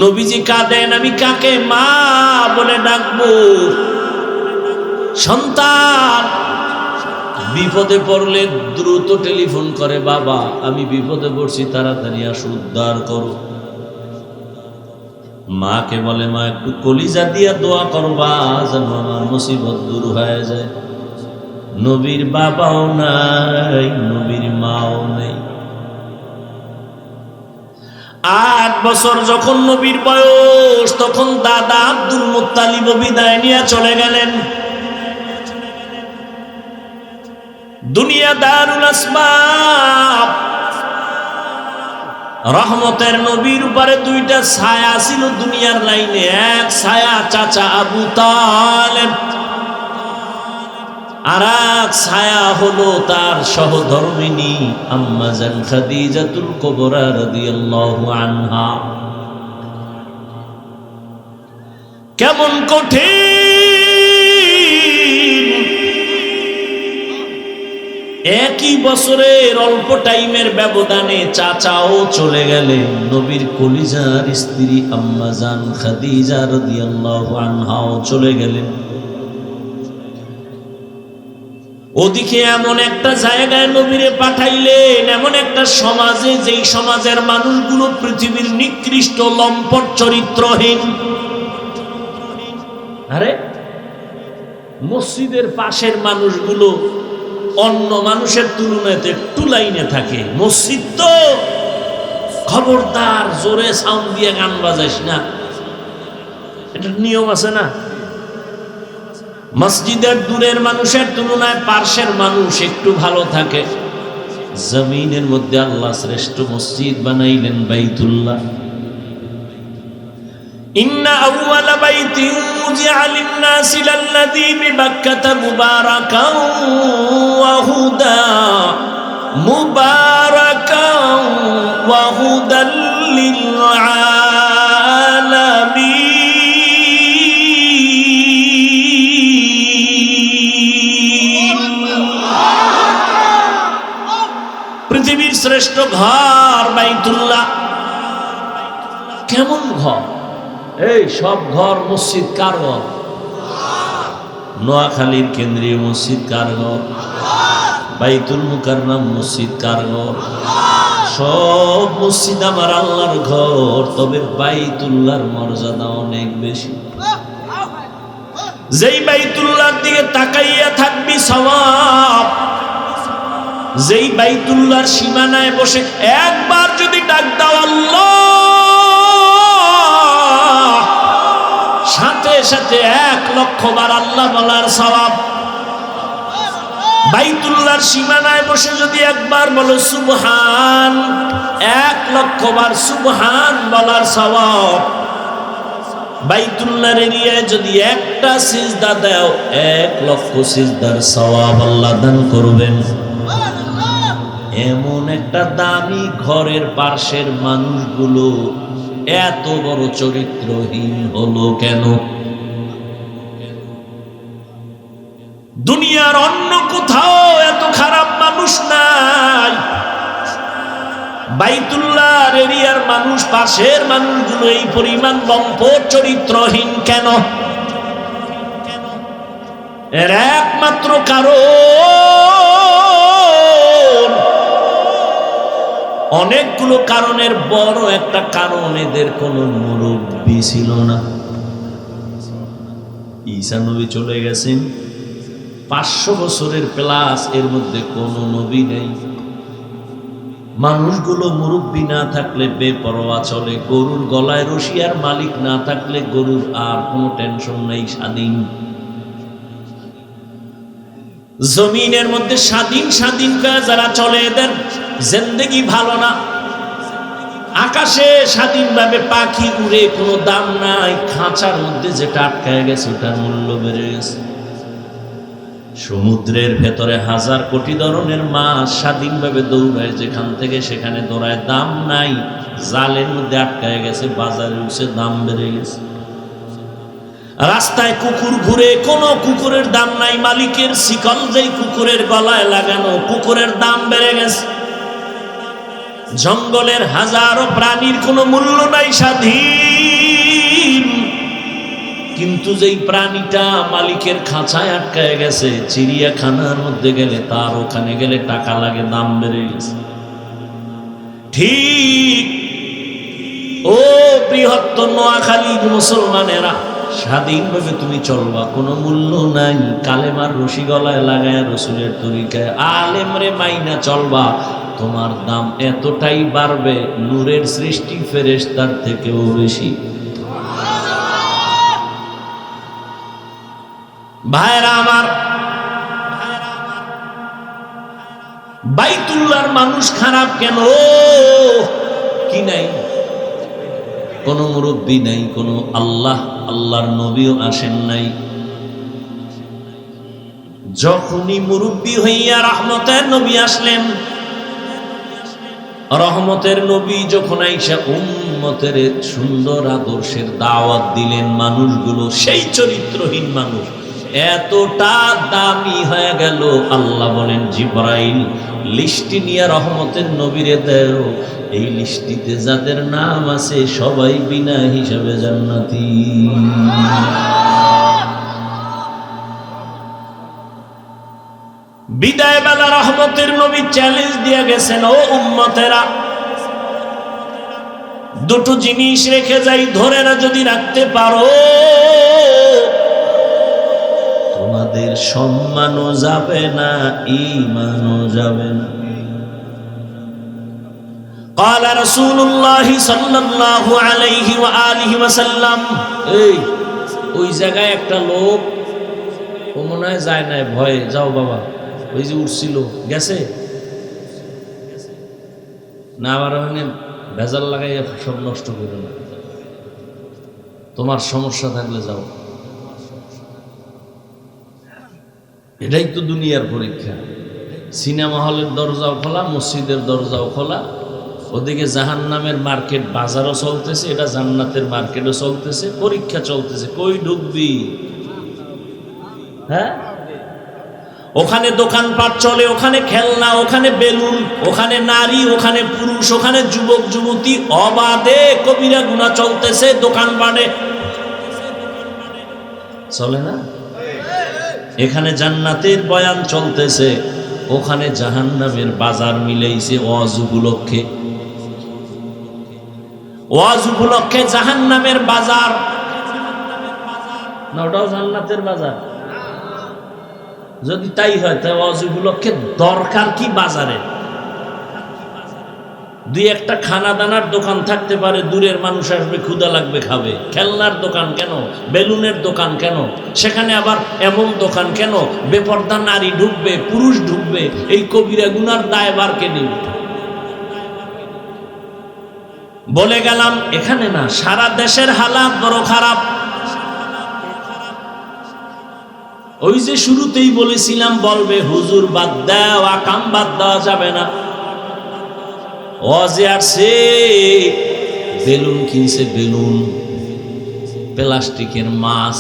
নবীজি কাঁদেন, আমি কাকে মা বলে ডাকবো? সন্তান বিপদে পড়লে দ্রুত টেলিফোন করে, বাবা আমি বিপদে পড়ছি, তাড়াতাড়ি আসো, উদ্ধার করো। মাকে বলে, মা একটু কলিজা দিয়া দোয়া করবা যেন আমার মুসিবত দূর হয়ে যায়। নবীর বাবাও নাই, নবীর মাও নাই। 8 বছর যখন নবীর বয়স, তখন দাদা আব্দুল মুত্তালিব বিদায় নিয়ে চলে গেলেন। দুনিয়া দারুল আসবাব। রহমতের নবীর উপরে 2টা ছায়া ছিল দুনিয়ার লাইনে। এক ছায়া চাচা আবু তালেব, আর এক ছায়া হলো তার সহধর্মিনী আম্মা জান খাদিজাতুল কুবরা রাদিয়াল্লাহু আনহা। কেমন কঠিন! একই বছরের অল্প টাইমের ব্যবধানে চাচাও চলে গেলেন, নবীর কলিজার স্ত্রী আম্মা জান খাদিজা রাদিয়াল্লাহু আনহাও চলে গেলেন। ওদিকে এমন একটা জায়গায় নবীরে পাঠাইলেন, এমন একটা সমাজে, যেই সমাজের মানুষগুলো পৃথিবীর নিকৃষ্ট লম্পট চরিত্রহীন। আরে মসজিদের পাশের মানুষগুলো অন্য মানুষের তুলনায় একটু লাইনে থাকে। মসজিদ তো, খবরদার জোরে সাউন্ড দিয়ে গান বাজাইস না, এটা নিয়ম আছে না? মসজিদের দূরের মানুষের তুলনায় পার্শ্বের মানুষ একটু ভালো থাকে। জমিনের মধ্যে আল্লাহ শ্রেষ্ঠ মসজিদ বানাইলেন বাইতুল্লাহ। ইন্না আউওয়ালা বাইতিন উযিআ লিন-নাসি লাল্লাযী বিবাক্কাতা মুবারাকান ওয়া হুদা, মুবারাকান ওয়া হুদাল লিল আলামিন। পৃথিবীর শ্রেষ্ঠ ঘর বাইতুল্লাহ। কেমন ঘর! এই সব ঘর মসজিদ কার ঘর? নোয়াখালীর কেন্দ্রীয় মসজিদ কার ঘর? বাইতুল মুকাররম মসজিদ কার ঘর? সব মসজিদ আমার আল্লাহর ঘর, তবে বাইতুল্লাহর মর্যাদা অনেক বেশি। যেই বাইতুল্লাহর দিকে তাকাইয়া থাকবি সওয়াব। যেই বাইতুল্লাহর সীমানায় বসে একবার যদি ডাক দাও আল্লাহ, সাথে সাথে 1,00,000 বার আল্লাহ বলার সওয়াব। বাইতুল্লাহর সীমানায় বসে যদি একবার বলো সুবহান, 1,00,000 বার সুবহান বলার সওয়াব। বাইতুল্লাহর এরিয়ায় যদি একটা সিজদা দাও, 1,00,000 সিজদার সওয়াব আল্লাহ দান করবেন। এমন একটা দামি ঘরের পাশের মানুষগুলো এত বড় চরিত্রহীন হলো কেন? দুনিয়ার অন্য কোথাও এত খারাপ মানুষ নাই। বাইতুল্লাহর এরিয়ার মানুষ, পাশের মানুষগুলো এই পরিমাণ লম্পট চরিত্রহীন কেন? এর একমাত্র কারণ, অনেকগুলো কারণের বড় একটা কারণ, এদের কোনো মুরব্বী ছিল না। ঈসা নবী চলে গেছেন, 500 বছরের প্লাস, এর মধ্যে কোনো নবী নেই। মানুষগুলো মুরব্বী না থাকলে বেপরোয়া চলে। গরুর গলায় রশি আর মালিক না থাকলে গরুর আর কোনো টেনশন নেই, স্বাধীন। জমিনের মধ্যে স্বাধীন স্বাধীন করে যারা চলে, এদের জিন্দেগি ভালো না। আকাশে স্বাধীনভাবে পাখি উড়ে, কোনো দাম নাই। খাঁচার মধ্যে যেটা আটকায় গেছে ওটার মূল্য বেড়ে গেছে। সমুদ্রের ভেতরে 1000 কোটি ধরনের মাছ স্বাধীনভাবে দৌড়ায়, যেখান থেকে সেখানে দৌড়ায়, দাম নাই। জালের মধ্যে আটকায় গেছে, বাজারে উঠছে, দাম বেড়ে গেছে। রাস্তায় কুকুর ঘুরে, কোন কুকুরের দাম নাই। মালিকের শিকল যেই কুকুরের গলায় লাগানো, কুকুরের দাম বেড়ে গেছে। জঙ্গলের হাজারো প্রাণীর কোনো মূল্য নাই, স্বাধীন। কিন্তু যেই প্রাণীটা মালিকের খাঁচায় আটকায় গেছে, চিড়িয়াখানার মধ্যে গেলে তার ওখানে গেলে টাকা লাগে, দাম বেড়ে গেছে। ঠিক ও বৃহত্তর নোয়াখালীর মুসলমানেরা, স্বাধীনভাবে তুমি চলবা, কোনো মূল্য নাই। কালেমার রশি গলায় লাগায় রসুলের তরিকায় আলেমরে মাইনা চলবা, তোমার দাম এতটাই বাড়বে, নূরের সৃষ্টি ফেরেশতার থেকেও বেশি। ভাইরা আমার, বাইতুল্লাহর মানুষ খারাপ কেন? কি নাই? কোনো মুরব্বী নাই, কোনো আল্লাহর নবীও আসেন নাই। যখনই মুরব্বী হইয়া রহমতের নবী আসলেন, রহমতের নবী যখন আইসা উম্মতের সুন্দর আদর্শের দাওয়াত দিলেন, মানুষগুলো সেই চরিত্রহীন মানুষ এতটা দামি হয়ে গেল, আল্লাহ বলেন জিবরাইল লিস্টি নিয়ে রহমতের নবীরে দেও, এই লিস্টিতে যাদের নাম আছে সবাই বিনা হিসাবে জান্নাতি। বিদায় বেলা রহমতের নবী চ্যালেঞ্জ দিয়ে গেছেন, ও উম্মতেরা, দুটো জিনিস রেখে যাই, ধরে না যদি রাখতে পারো, তোমাদের সম্মানও যাবে না, ঈমানও যাবে না। قال رسول الله صلى الله عليه وآله وسلم, এই ওই জায়গায় একটা লোক, ও মনে হয় যায় না, ভয়ে, যাও বাবা, ওই যে উঠছিল গেছে না, আবার ওখানে ভেজাল লাগাই সব নষ্ট করো না, তোমার সমস্যা থাকলে যাও। এটাই তো দুনিয়ার পরীক্ষা। সিনেমা হলের দরজাও খোলা, মসজিদের দরজাও খোলা, ওদিকে জাহান্নামের মার্কেট বাজারও চলতেছে, এটা জান্নাতের মার্কেটও চলতেছে, পরীক্ষা চলতেছে, কই ঢুকবি? হ্যাঁ, ওখানে দোকানপাট চলে, ওখানে খেলনা, ওখানে বেলুন, ওখানে নারী, ওখানে পুরুষ, ওখানে যুবক যুবতী, অবাধে কবিরা গুনাহ চলতেছে দোকানপাটে, চলে না? এখানে জান্নাতের বয়ান চলতেছে, ওখানে জাহান্নামের বাজার মিলাইছে ওয়াজ উপলক্ষে। ওয়াজ উপলক্ষে জাহান্নামের বাজার না, ওটাও জান্নাতের বাজার। যদি তাই হয় তাই ওয়াজ উপলক্ষে দরকার কি বাজারে? দুই একটা খানা দানার দোকান থাকতে পারে, দূরের মানুষ আসবে, ক্ষুধা লাগবে, খাবে। খেলনার দোকান কেন? বেলুনের দোকান কেন? সেখানে আবার এমন দোকান কেন বেপর্দা নারী ঢুকবে, পুরুষ ঢুকবে? এই কবিরা গুনার দায়ভার কে নেবে? বলে গেলাম এখানে না, সারা দেশের হালাত বড় খারাপ। ওই যে শুরুতেই বলেছিলাম, বলবে হুজুর বাদ দাও, আকাম বাদ দেওয়া যাবে না। ওয়াজে আসছে, বেলুন কিনছে, বেলুন, প্লাস্টিকের মাছ,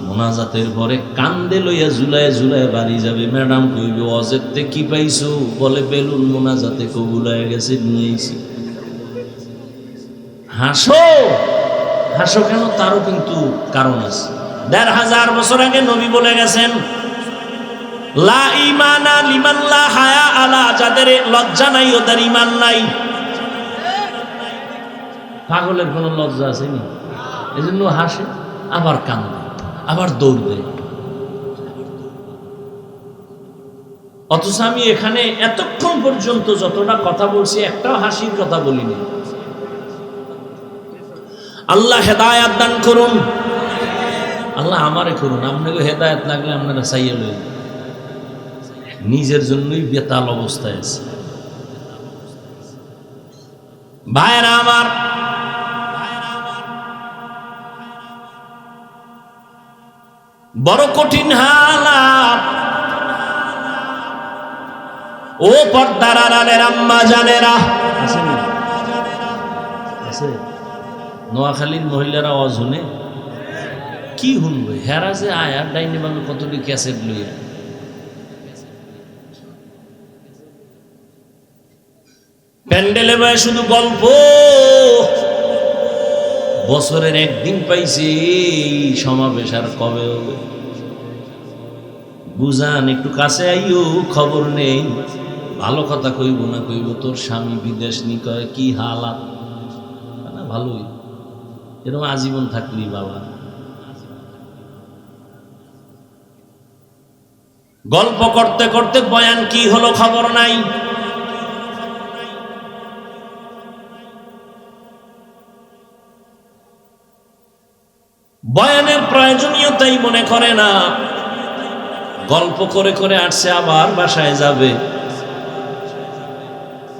মোনাজাতের পরে কান্দে লইয়া ঝুলায় ঝুলায় বাড়ি যাবে। ম্যাডাম কইবে ওয়াজের তে কি পাইছো? বলে বেলুন মোনাজাতে কবুল হয়ে গেছে, নিয়ে আইছি। হাসো, হাসো কেন? তারও কিন্তু কারণ আছে। ১৫০০ বছর আগে নবী বলে গেছেন, লা ঈমানা লিমান লা হায়া আলা, যাদের লজ্জা নাই ওদের ঈমান নাই। পাগলের কোনো লজ্জা আছে নি? এজন্য হাসে, আবার কান্দে, আবার দৌড় দেয়। অথচ আমি এখানে এতক্ষণ পর্যন্ত যতটা কথা বলছি, একটাও হাসির কথা বলিনি। আল্লাহ হেদায়াত দান করুন, আল্লাহ আমারে করুন। আপনাকে হেদায়াত লাগলে আপনারা চাইয়ে লইন, নিজের জন্যই বেতাল অবস্থায় আছে। ভাইরা আমার, বড় কঠিন হালাত। ও পর্দার আড়ালের আম্মা জানেরা, আছে নোয়াখালীর মহিলারা ওয়াজ শুনে কি শুনবে? হেরা যে আয়ার ডাইনে বামে কতটি ক্যাসেট লইয়া, প্যান্ডেলে বয়ে শুধু গল্প, বছরের একদিন পাইছে, এই সমাবেশ আর কবে হবে? বুঝান, একটু কাছে আইও, খবর নেই। ভালো কথা কইব না কইব তোর স্বামী বিদেশ নি, কয় কি হালাত না, ভালোই এরকম আজীবন থাকলি বাবা। গল্প করতে করতে বয়ান কি হলো খবর নাই। বয়ানের প্রয়োজনীয়তাই মনে করে না, গল্প করে করে আসছে, আবার বাসায় যাবে।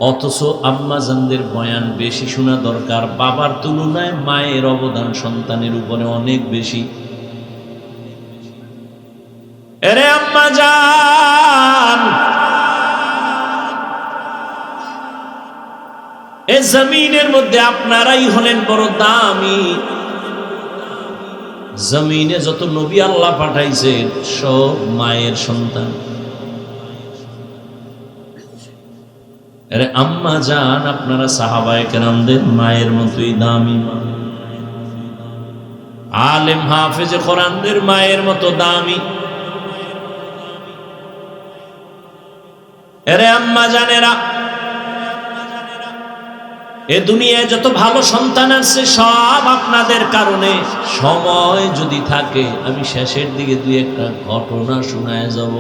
অথচ আম্মাজানদের বয়ান বেশি শোনা দরকার। বাবার তুলনায় মায়ের অবদান সন্তানের উপরে অনেক বেশি। এরে আম্মাজান, এ জমিনের মধ্যে আপনারাই হলেন বড় দামি। জমিনে যত নবী আল্লাহ পাঠাইছেন সব মায়ের সন্তান। আরে আম্মা জান, আপনারা সাহাবায়ে কেরামদের মায়ের মতোই দামি মা, আলেম হাফেজে কোরআনদের মায়ের মতো দামি। আরে আম্মা জানেরা, এ দুনিয়ায় যত ভালো সন্তান আছে সব আপনাদের কারণে। সময় যদি থাকে আমি শেষের দিকে দুই একটা ঘটনা শোনায় যাব।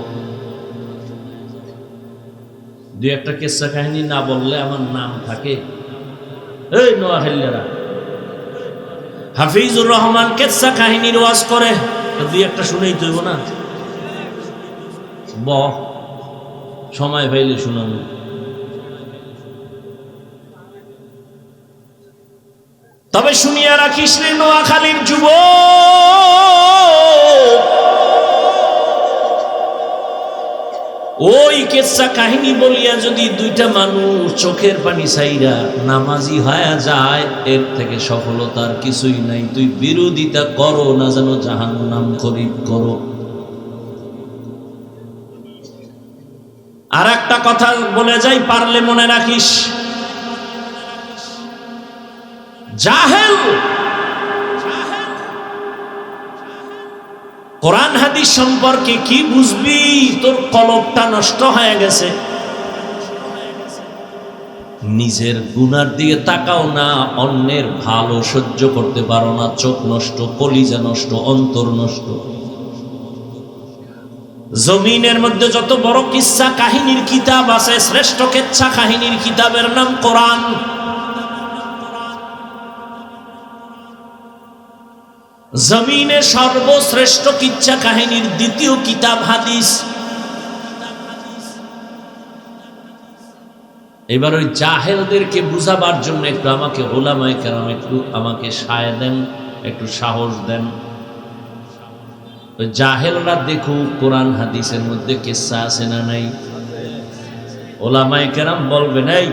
দুই একটা কিস্সা কাহিনী না বললে আমার নাম থাকে। এই নোয়াখালীরা, হাফিজুর রহমান কিস্সা কাহিনীর ওয়াজ করে, দুই একটা শুনেই তৈব না। সময় পাইলে শুনাবো। তবে শুনিয়া রাখিস রে নোয়াখালীর যুবক, ওই কিস্সা কাহিনী বলিয়া যদি দুইটা মানুষ চোখের পানি ছাইরা নামাজি হয়ে যায়, এর থেকে সফলতার কিছুই নাই। তুই বিরোধিতা করো না যেন জাহান্নাম খরিদ করো। আর একটা কথা বলে যাই, পারলে মনে রাখিস, জাহেল কোরআন হাদিস সম্পর্কে কি বুঝবি? তোর কলবটা নষ্ট হয়ে গেছে। নিজের গুনার দিকে তাকাও না, অন্যের ভালো সহ্য করতে পারো না, চোখ নষ্ট, কলিজা নষ্ট, অন্তর নষ্ট। জমিনের মধ্যে যত বড় কিস্সা কাহিনীর কিতাব আছে, শ্রেষ্ঠ কিস্সা কাহিনীর কিতাবের নাম কোরআন। জমিনে সর্বশ্রেষ্ঠ কিচ্ছা কাহিনীর দ্বিতীয় কিতাব হাদিস। এবার ওই জাহেলদেরকে বুঝাবার জন্য একটু আমাকে ওলামায়ে কেরাম একটু আমাকে সায় দেন, একটু সাহস দেন। ওই জাহেলরা দেখুক কোরআন হাদিসের মধ্যে কিচ্ছা আছে না নাই। ওলামায়ে কেরাম বলবেন, এই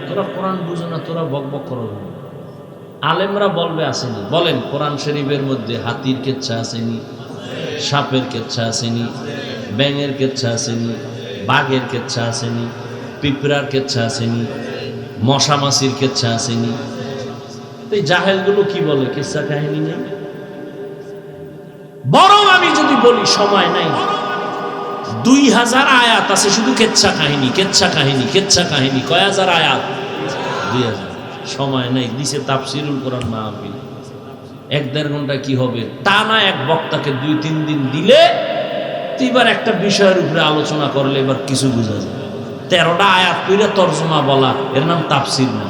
তোরা কোরআন বুঝো না, তোরা বকবক করো না। আলেমরা বলবে আসেনি। বলেন, কোরআন শরীফের মধ্যে হাতির কেচ্ছা আসেনি, সাপের কেচ্ছা আসেনি, ব্যাঙের কেচ্ছা আসেনি, বাঘের কেচ্ছা আসেনি, পিঁপড়ার কেচ্ছা আসেনি, মশা মাছির কেচ্ছা আসেনি। তো এই জাহেলগুলো কি বলে? কেচ্ছা কাহিনী নেই। বরং আমি যদি বলি, সময় নাই, 2000 আয়াত আছে শুধু কেচ্ছা কাহিনী, কেচ্ছা কাহিনী, কেচ্ছা কাহিনী। কয় হাজার আয়াত? 2000। সময় নাই, দিছে তাফসিরুল কোরআন মাহফিল, 1-1.5 ঘন্টা কি হবে? টানা এক বক্তাকে 2-3 দিন দিলে এবার একটা বিষয়ের উপরে আলোচনা করলে এবার কিছু বোঝা যায়। 13টা আয়াত কইরা তরজমা বলা, এর নাম তাফসির না।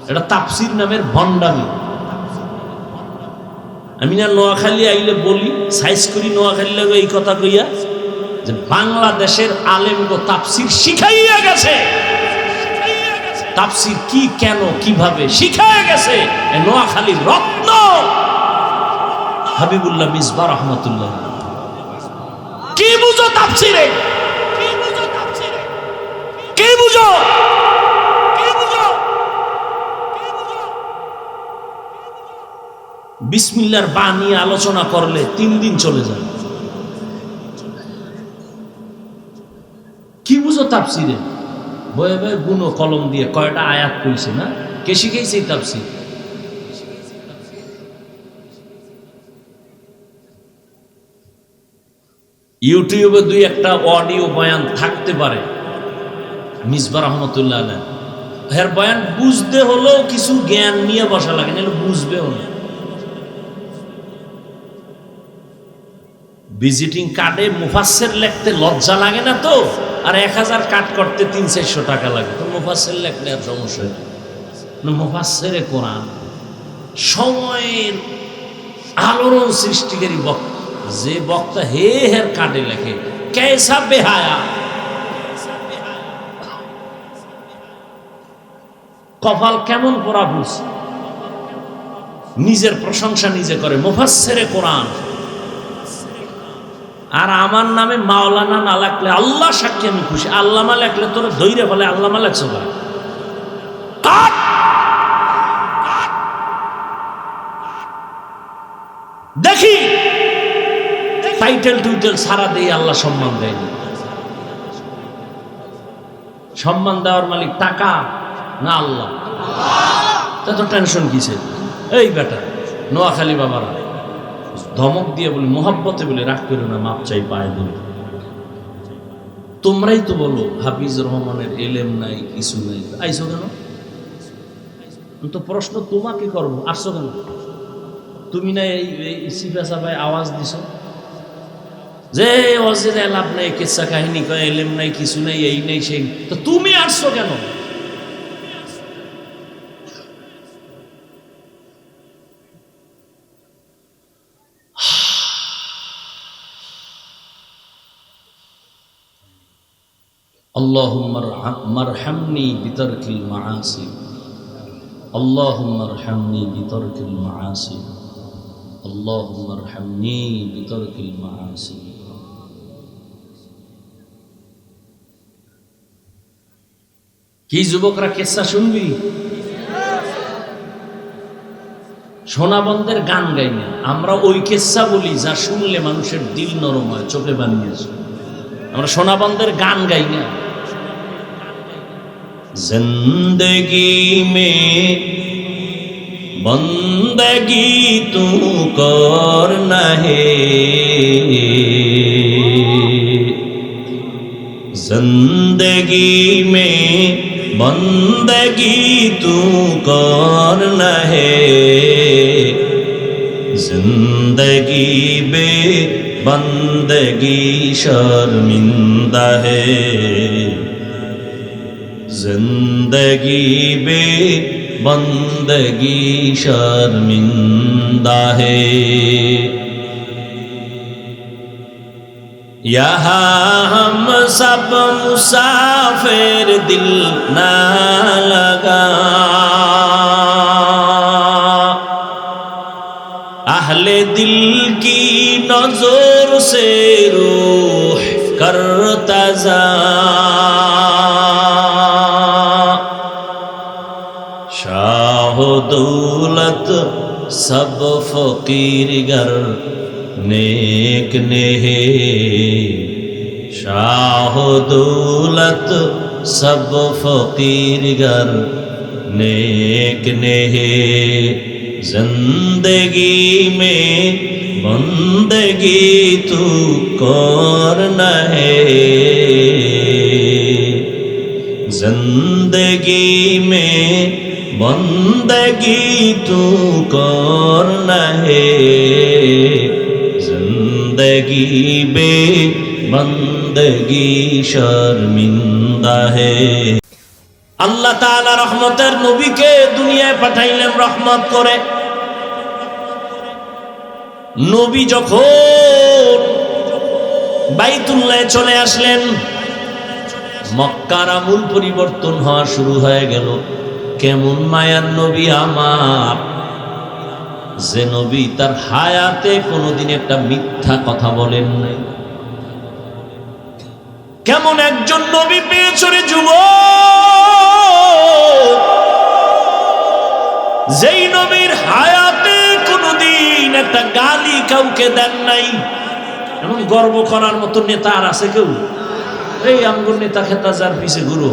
এটা তাফসির নামের ভণ্ডামি। আমি না নোয়াখালী আইলে বলি, সাইজ করি নোয়াখালী লাগে এই কথা কইয়া, যে বাংলাদেশের আলেমগো তাফসির শিখাইয়া গেছে। তাফসির কি, কেন, কিভাবে শিখায় গেছে নোয়াখালীর রত্ন হাবিবুল্লাহ মিসবাহ রহমাতুল্লাহ। কি বুঝো তাফসিরে? কি বুঝো? বিসমিল্লাহর বা নিয়ে আলোচনা করলে 3 দিন চলে যায়। কি বুঝো তাফসিরে? বয়ে বয়ে গুনো কলম দিয়ে কয়টা আয়াত কইছে না, কে শিখাইছে তাফসির? ইউটিউবে দুই একটা অডিও বয়ান থাকতে পারে, মিসবা রহমতুল্লাহ আলাইহি এর বয়ান বুঝতে হলেও কিছু জ্ঞান নিয়ে বসা লাগে, নাহলে বুঝবেও না। ভিজিটিং কার্ডে মুফাসসির লিখতে লজ্জা লাগে না তো, আর 1000 কাট করতে 300-400 টাকা লাগে, তো মুফাসসির লিখলে আর সমস্যা না। মুফাসসিরে কোরআন সময়ের আলোড়ন সৃষ্টিকারী বক্তা, যে বক্তা হের কাটে লেখে কেসা বেহায়া, কপাল কেমন পোড়া বুঝ, নিজের প্রশংসা নিজে করে মুফাসসিরে কোরআন। আর আমার নামে মাওলানা না লাগলে আল্লাহ সাক্ষী আমি খুশি, আল্লামা লেখলে তোরা ধৈর্য বলে আল্লামা লেখছো ভাই, দেখি টাইটেল টুইটেল সারা দিয়ে আল্লাহ সম্মান দেয়নি। সম্মান দেওয়ার মালিক টাকা না আল্লাহ? তো টেনশন কিসে? এই বেটা নোয়াখালী বাবারা ধমক দিয়ে বলি, মোহাব্বতে বলে রাগ করো না, মাপ চাই পায় বলে। তোমরাই তো বলো হাফিজ রহমানের এলেম নাই, কিছু নাই, আইসো কেন? তো প্রশ্ন তোমাকে করবো, আসছো কেন? তুমি না এই সিফা সাফায় আওয়াজ দিছ যে অজিরে লাভ নাই, কিচ্ছা কাহিনী কয়, এলেম নাই, কিছু নাই, এই নেই সেই, তো তুমি আসছো কেন? আল্লাহুম্মা মারহামনি বিতারকিল মাআসি, আল্লাহুম্মা আরহামনি বিতারকিল মাআসি, আল্লাহুম্মা আরহামনি বিতারকিল মাআসি। কি যুবকরা কিসসা শুনবি? সোনাবন্দের গান গাই না আমরা, ওই কিসসা বলি যা শুনলে মানুষের দিল নরম হয়, চোখে বানিয়েছে। আমরা সোনাবন্দের গান গাই না। जिंदगी में बंदगी तू करना है, जिंदगी में बंदगी तू करना है, जिंदगी बे बंदगी शर्मिंदा है, जिंदगी बे बंदगी शर्मिंदा है। यहाँ हम सब मुसाफिर दिल ना लगा, अहले दिल की नजर से रूह करता जा, शाह दौलत सब फकीर गर नेक ने है, शाह दौलत सब फकीर गर नेक ने है, जिंदगी में बंदगी तू करना है, जिंदगी में बंदगी तू करना है, जिंदगी बे बंदगी शर्मिंदा है। আল্লাহ তাআলা রহমতের নবীকে দুনিয়ায় পাঠাইলেন রহমত করে। নবী যখন বাইতুল্লাহে চলে আসলেন, মক্কার আমূল পরিবর্তন হওয়া শুরু হয়ে গেল। কেমন মায়ার নবী আমার, যে নবী তার হায়াতে কোনোদিন একটা মিথ্যা কথা বলেন নাই। কেমন একজন নবী পেয়েছে রে যুবক, যেই নবীর হায়াতে কোনোদিন একটা গালি কাউকে দেন নাই। এমন গর্ব করার মতো নেতা আর আছে কেউ? এই আমগুর নেতা খেতা যার পিছে গুরু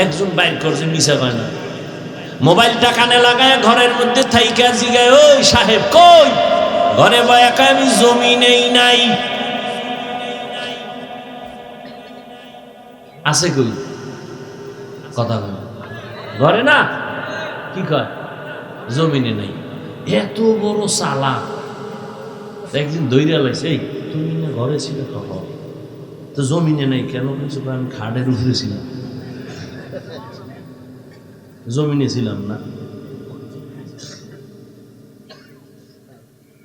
একজন বাইর করছে, মিশা পায় না। মোবাইলটা কানে লাগায় ঘরের মধ্যে থাইকা জিগায়, ওই সাহেব কই? ঘরে বয়াকা আমি জমি নেই নাই। আছে কই? কথা বলে ঘরে না, কি কয় জমিনে নাই। এত বড় চালাক, একদিন দৈরা লাইছে, এই তুমি না ঘরে ছিলে তখন, তো জমিনে নাই কেন? আমি খাটের উপরে ছিলাম, জমিনে ছিলাম না।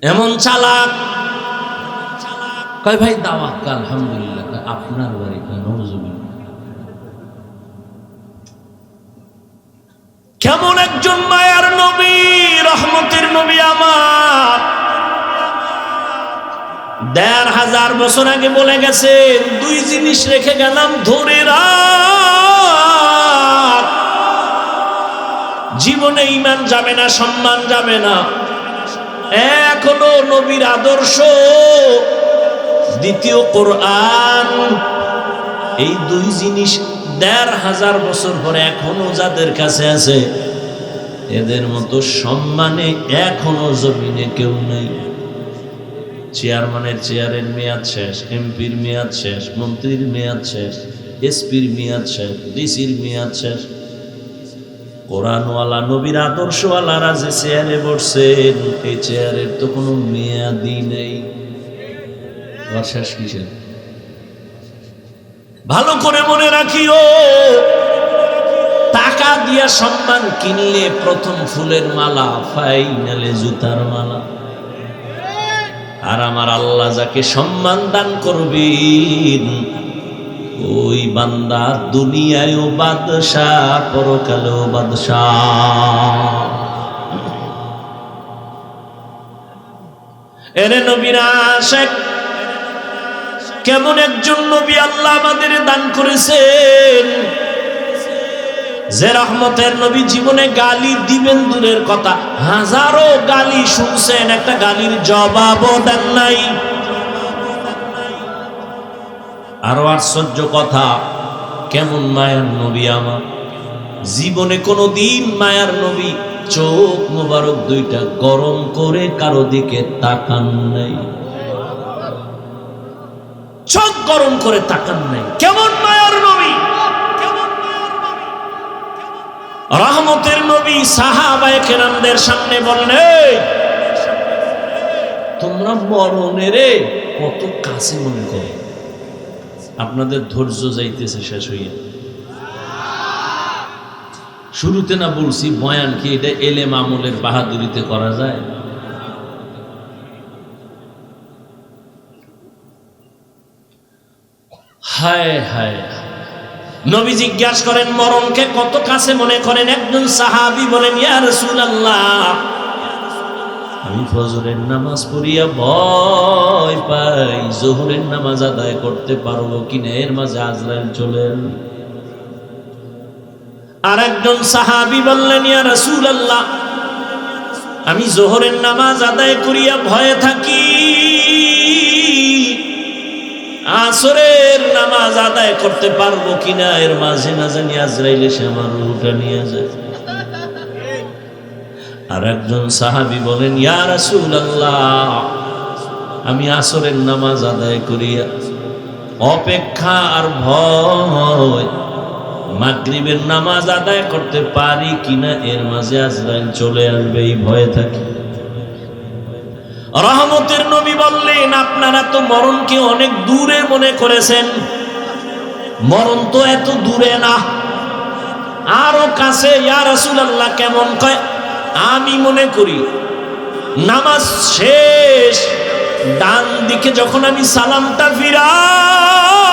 এমন চালাক। কয় ভাই দাওয়াত? আলহামদুলিল্লাহ। আপনার বাড়ি? কেমন একজন মায়ার নবী, রহমতের নবী আমার ১৫০০ বছর আগে বলে গেছেন, দুই জিনিস রেখে গেলাম ধরে রাখ, জীবনে ঈমান যাবে না, সম্মান যাবে না। এক হলো নবীর আদর্শ, দ্বিতীয় কোরআন। এই দুই জিনিস ১৫০০ বছর পরে এখনো যাদের কাছে আছে, এদের মতো সম্মানে এখনো জমিনে কেউ নেই। চেয়ারম্যানের চেয়ারের মেয়াদ শেষ, এমপির মেয়াদ শেষ, মন্ত্রীর মেয়াদ শেষ, এসপির মেয়াদ শেষ, ডিসির মেয়াদ শেষ। কোরআনওয়ালা নবীর আদর্শওয়ালারা যে চেয়ারে বসছেন, এই চেয়ারের তো কোনো মেয়াদই নেই। শেষ কিসের? ভালো করে মনে রাখিও, টাকা দিয়া সম্মান কিনলে প্রথম ফুলের মালা, ফাইনালে জুতার মালা। আর আমার আল্লাহ যাকে সম্মান দান করবেন, ওই বান্দা দুনিয়ায়ও বাদশাহ, পরকালেও বাদশাহ। এরে নবীর আশিক, কেমন একজন নবী আল্লাহ আমাদের দান করেছেন, যে রহমতের নবী জীবনে গালি দিবেন দূরের কথা, হাজারো গালি শুনছেন, একটা গালির জবাবও দেন নাই। আরো আশ্চর্য কথা, কেমন মায়ার নবী আমার, জীবনে কোনোদিন মায়ার নবী চোখ মোবারক দুইটা গরম করে কারো দিকে তাকান নাই, চোখ গরম করে তাকান নাই। কেমন মায়ার নবী, রহমতের নবী সাহাবায়ে কেরামদের সামনে বললেন, তোমরা মরণের কত কাছে মনে করো, আপনাদের ধৈর্য যাইতেছে শেষ হইয়া। শুরুতে না বলছি বয়ান কি এটা এলেম আমলের বাহাদুরিতে করা যায়? হায় হায়। নবী জিজ্ঞাসা করেন মরণকে কত কাছে মনে করেন? একজন সাহাবী বলেন, ইয়া রাসূলুল্লাহ, আমি ফজরের নামাজ পড়িয়া ভয় পাই, যোহরের নামাজ আদায় করতে পারবো কিনা, এর মাঝে আজরাইল চলে এলো। আর একজন সাহাবী বললেন, ইয়া রাসূলুল্লাহ, আমি যোহরের নামাজ আদায় করিয়া ভয়ে থাকি, আসরের নামাজ আদায় করতে পারবো কিনা, এর মাঝে না জানি আজরাইল এসে আমার রূহটা নিয়ে যায়। আর একজন সাহাবী বলেন, ইয়া রাসূলুল্লাহ, আমি আসরের নামাজ আদায় করিয়া অপেক্ষা আর ভয়, মাগরিবের নামাজ আদায় করতে পারি কিনা, এর মাঝে আজরাইল চলে আসবে, এই ভয়ে থাকি। রহমতের নবী বললেন, আপনারা তো মরণকে অনেক দূরে মনে করেছেন, মরণ তো এত দূরে না, আরো কাছে। ইয়া রাসূলুল্লাহ কেমন? কয়, আমি মনে করি নামাজ শেষ, ডান দিকে যখন আমি সালামটা ফিরাই,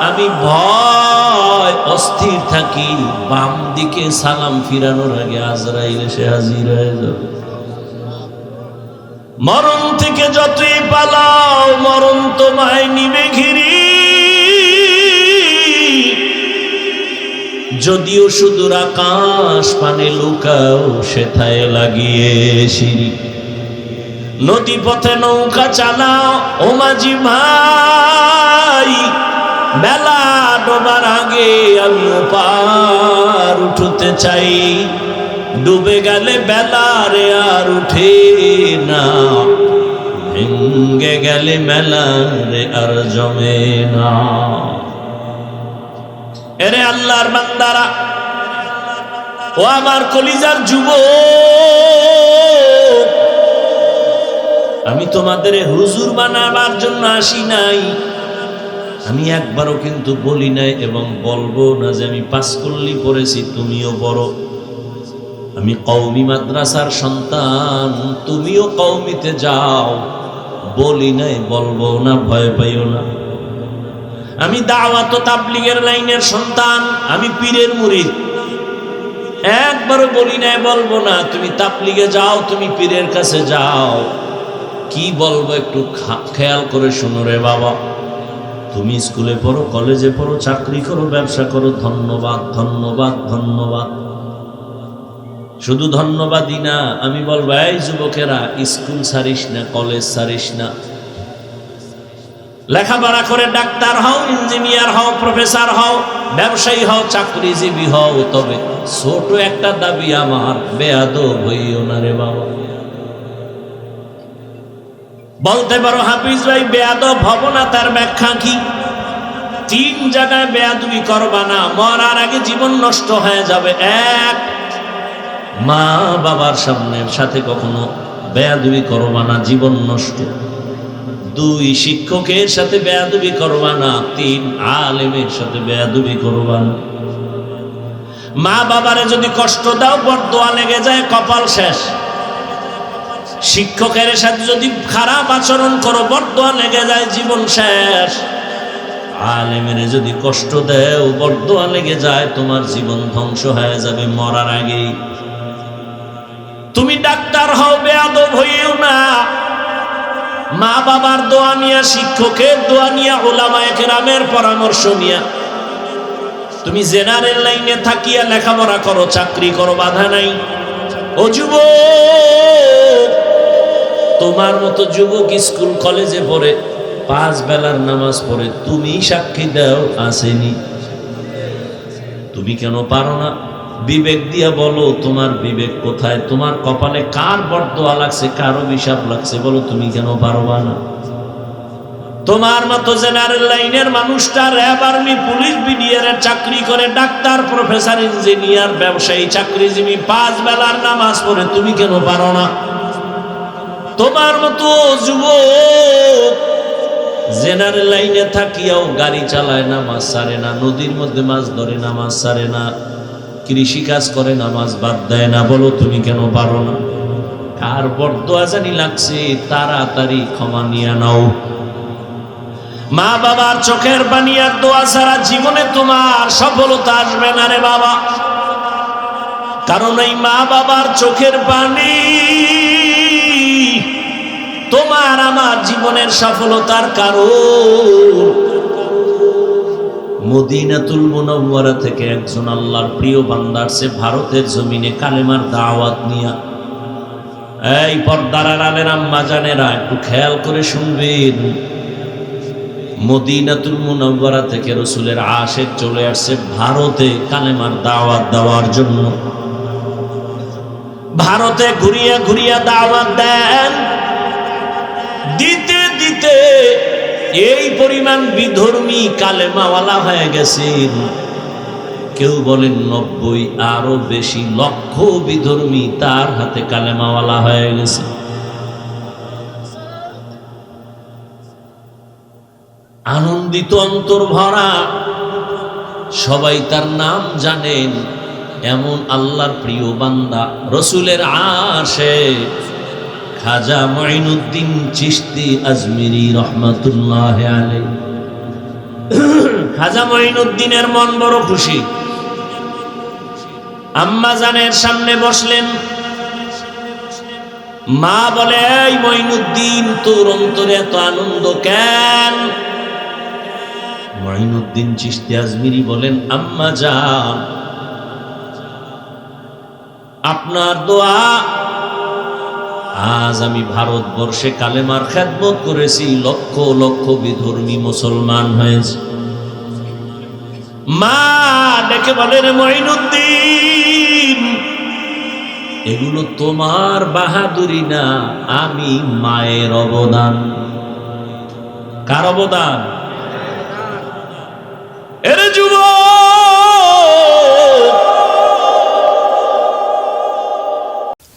আমি ভয় অস্থির থাকি, বাম দিকে সালাম ফিরানোর আগে আজরাইল এসে হাজির হয়ে যাবে। মরণ থেকে যতই পালাও, মরণ তোমায় নিবে ঘিরি, যদিও সুদূর আকাশ পানে লুকাও, সেথায় লাগিয়ে সিঁড়ি। নদী পথে নৌকা চালাও ও মাঝি ভাই, বেলা ডোবার আগে আমি ওপার উঠতে চাই, ডুবে গেলে বেলা রে আর উঠে না, ভেঙ্গে গেলে মেলারে আর জমে না। এরে আল্লাহর বান্দারা, ও আমার কলিজার যুবক, আমি তোমাদের হুজুর বানাবার জন্য আসি নাই। আমি একবারও কিন্তু বলি নাই এবং বলবো না যে আমি পাঁচকল্লি পড়েছি তুমিও পড়ো। আমি কওমি মাদ্রাসার সন্তান, তুমিও কওমিতে যাও, বলি নাই, বলবো না, ভয় পাইও না। আমি দাওয়াত ও তাবলীগের লাইনের সন্তান, আমি পীরের মুরিদ। একবারও বলি নাই, বলবো না তুমি তাবলীগে যাও, তুমি পীরের কাছে যাও। কি বলবো একটু খেয়াল করে শোনো রে বাবা। তুমি স্কুলে পড়ো, কলেজে পড়ো, চাকরি করো, ব্যবসা করো, ধন্যবাদ ধন্যবাদ ধন্যবাদ। শুধু ধন্যবাদই না, আমি বলবো এই যুবকেরা, স্কুল ছাড়িস না, কলেজ ছাড়িস না, লেখাপড়া করে ডাক্তার হও, ইঞ্জিনিয়ার হও, প্রফেসর হও, ব্যবসায়ী হও, চাকরিজীবী হও। তবে ছোট একটা দাবি আমার, বেয়াদব হইও না রে বাবা। বলতে পারো হাফিজ ভাই বেয়াদব হব না, তার ব্যাখ্যা কি? 3 জায়গায় বেয়াদবি করবা না, মরার আগে জীবন নষ্ট হয়ে যাবে। 1, মা বাবার সাথে কখনো বেয়াদবি করবা না, জীবন নষ্ট। 2, শিক্ষকের সাথে বেয়াদবি করবা না। 3, আলেমের সাথে বেয়াদবি করবা না। মা বাবারে যদি কষ্ট দাও, বরদোয়া লেগে যায়, কপাল শেষ। শিক্ষকের সাথে যদি খারাপ আচরণ করো, বরদোয়া লেগে যায়, জীবন শেষ। আলেমের যদি কষ্ট দেও, বরদোয়া লেগে যায়, তোমার জীবন ধ্বংস হয়ে যাবে মরার আগেই। তুমি ডাক্তার হও, বেয়াদব হইও না। মা বাবার দোয়া নিয়া, শিক্ষকের দোয়া নিয়া, উলামায়ে কেরামের পরামর্শ নিয়া তুমি জেনারেল লাইনে থাকিয়া লেখাপড়া করো, চাকরি করো, বাধা নাই। ও যুবক, তোমার মতো যুবক স্কুল কলেজে পড়ে, 5 বেলার নামাজ পড়ে, তুমি সাক্ষী দাও আসেনি। তুমি কেন পারো না? বিবেক দিয়া বলো, তোমার বিবেক কোথায়? তোমার কপালে কার বরদোয়া লাগছে, কার অভিশাপ লাগছে, বলো, তুমি কেন পারবা না? তোমার মতো জেনারেল লাইনের মানুষটা র্যাব, আর্মি, পুলিশ, বিডিআর চাকরি করে, ডাক্তার, প্রফেসর, ইঞ্জিনিয়ার, ব্যবসায়ী, চাকরিজীবী, 5 বেলার নামাজ পড়ে, তুমি কেন পারো না? তোমার মতো যুবক জেনারেল লাইনে থাকিয়াও গাড়ি চালায়, নামাজ ছাড়ে না, নদীর মধ্যে মাছ ধরে, নামাজ ছাড়ে না, কৃষি কাজ করে, নামাজ বাদ দেয় না, বলো তুমি কেন পারো না? কার বরদোয়া জানি লাগছে, তাড়াতাড়ি ক্ষমা নিয়ে নাও। মা বাবার চোখের পানি আর দোয়া ছাড়া জীবনে তোমার সফলতা আসবে না রে বাবা। কারণ এই মা বাবার চোখের পানি তোমার আমার জীবনের সফলতার কারণ। মদিনাতুল মুনাওয়ারা থেকে একজন আল্লাহর প্রিয় বান্দা আসছে ভারতের জমিনে কালেমার দাওয়াত নিয়া। এই পর্দার আড়ালের আম্মা জানেরা, একটু খেয়াল করে শুনবেন। মদিনাতুল মুনাওয়ারা থেকে রাসূলের আশিক চলে আসছে ভারতে কালেমার দাওয়াত দেওয়ার জন্য। ভারতে ঘুরিয়া ঘুরিয়া দাওয়াত দেন, দিতে দিতে এই পরিমাণ বিধর্মী কালেমাওয়ালা হয়ে গেছেন। কেউ বলেন 90, আরো বেশি লক্ষ বিধর্মী তার হাতে কালেমাওয়ালা হয়ে গেছে। আনন্দিত অন্তর ভরা, সবাই তার নাম জানেন। এমন আল্লাহর প্রিয় বান্দা, রসুলের আশিক খাজা মঈনুদ্দিন চিশতি আজমিরি রহমাতুল্লাহ আলাইহি। খাজা মঈনুদ্দিনের মন বড় খুশি। আম্মা জানের সামনে বসলেন। মা বলে, এই মঈনুদ্দিন, তোর অন্তরে এত আনন্দ কেন? মঈনুদ্দিন চিশতি আজমিরি বলেন, আম্মা জান, আপনার দোয়া আজ আমি ভারতবর্ষে কালেমার খেদমত করেছি, লক্ষ লক্ষ বিধর্মী মুসলমান হয়েছে। মা ডেকে বলেন, মঈনুদ্দিন, এগুলো তোমার বাহাদুরি না, আমি মায়ের অবদান। কার অবদান? এরে যুবক,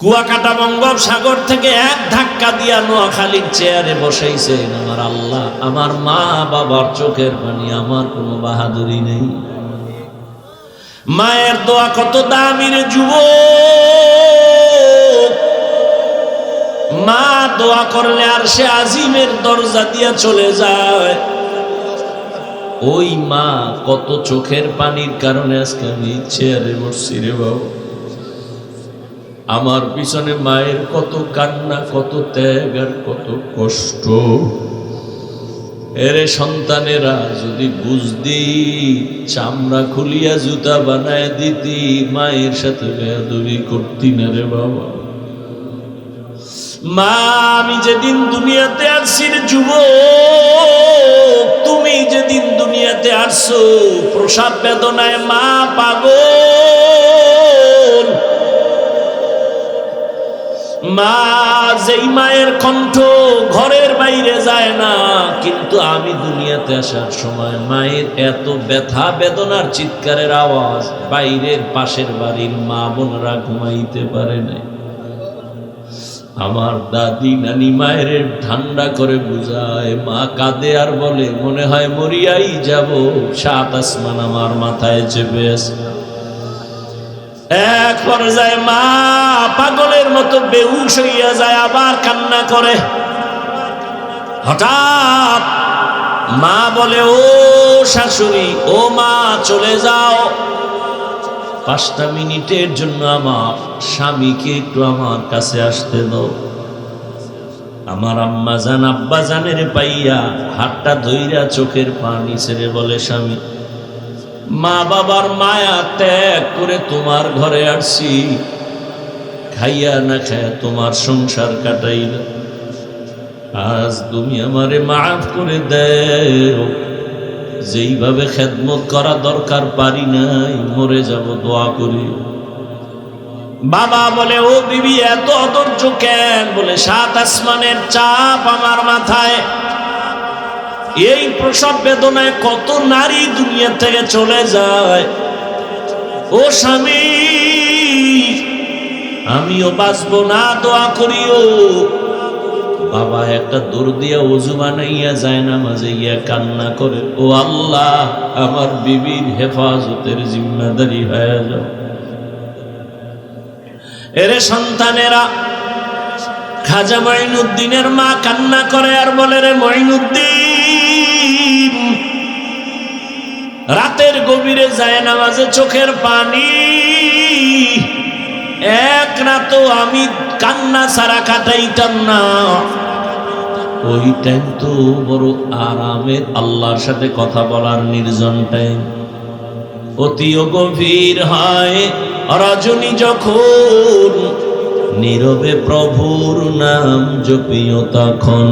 কুয়াকাটা বঙ্গোপসাগর থেকে এক ধাক্কা দিয়া নোয়াখালীর চেয়ারে বসাইছেন আমার আল্লাহ। আমার মা বাবার চোখের পানি, আমার কোনো বাহাদুরি নেই। মায়ের দোয়া কত দামি রে যুবক। মা দোয়া করলে আর সে আজিমের দরজা দিয়া চলে যায়। ওই মা কত চোখের পানির কারণে আজকে আমি চেয়ারে বসছি রে বাবা। আমার পিছনে মায়ের কত কান্না, কত ত্যাগ আর কত কষ্ট। এরে সন্তানেরা যদি বুঝদি, চামড়া খুলিয়া জুতা বানায় দিতি, মায়ের সাথে বেয়াদবি করতি না রে বাবা। মা, আমি যেদিন দুনিয়াতে আসছি রে যুবক, তুমি যেদিন দুনিয়াতে আসছো প্রসাব বেদনায় মা পাগল। মা, যেই মায়ের কণ্ঠ ঘরের বাইরে যায় না, কিন্তু আমি দুনিয়াতে আসার সময় মায়ের এত ব্যথা বেদনার চিৎকারের আওয়াজ বাইরের পাশের বাড়ির মা বোনরা ঘুমাইতে পারে না। আমার দাদি নানি মায়ের ঠান্ডা করে বুঝায়, মা কাঁদে আর বলে মনে হয় মরিয়াই যাব, সাত আসমান আমার মাথায় চেপে আছে। এক পর্যায়ে মা পাগলের মতো বেহুশ হইয়া যায়, আবার কান্না করে। হঠাৎ মা বলে, ও শাশুড়ি, ও মা চলে যাও, 5টা মিনিটের জন্য আমার স্বামীকে একটু আমার কাছে আসতে দাও। আমার আম্মা জান আব্বা জানের পাইয়া হাতটা ধইরা চোখের পানি ছেড়ে বলে, স্বামী, মা বাবার মায়া ত্যাগ করে তোমার ঘরে আসছি, খাইয়া না খাইয়া তোমার সংসার কাটাইল, আজ তুমি আমারে মাফ করে দেও। যেইভাবে খেদমত করা দরকার পারি নাই, মরে যাব, দোয়া করি। বাবা বলে, ও বিবি এত অধৈর্য কেন? বলে, 7 আসমানের চাপ আমার মাথায়। এই প্রসব বেদনায় কত নারী দুনিয়া থেকে চলে যায়। ও স্বামী, আমিও বাঁচবো না, দোয়া করিও। বাবা একটা দূর দিয়া ওযু বানাইয়া যায় না, মাঝে গিয়া কান্না করে, ও আল্লাহ, আমার বিবির হেফাজতের জিম্মাদারি হয়ে যাও। এরে সন্তানেরা, খাজা মঈনুদ্দিনের মা কান্না করে আর বলে, রে মঈনুদ্দিন, রাতের গভীরে যায় নামাজে চোখের পানি, এক রাতও আমি কান্না ছাড়া কাটাইতাম না। ওই টাইম তো বড় আরামের আল্লাহর সাথে কথা বলার নির্জন টাইম। অতিও গভীর হয় রজনী যখন, নীরবে প্রভুর নাম জপিও তখন,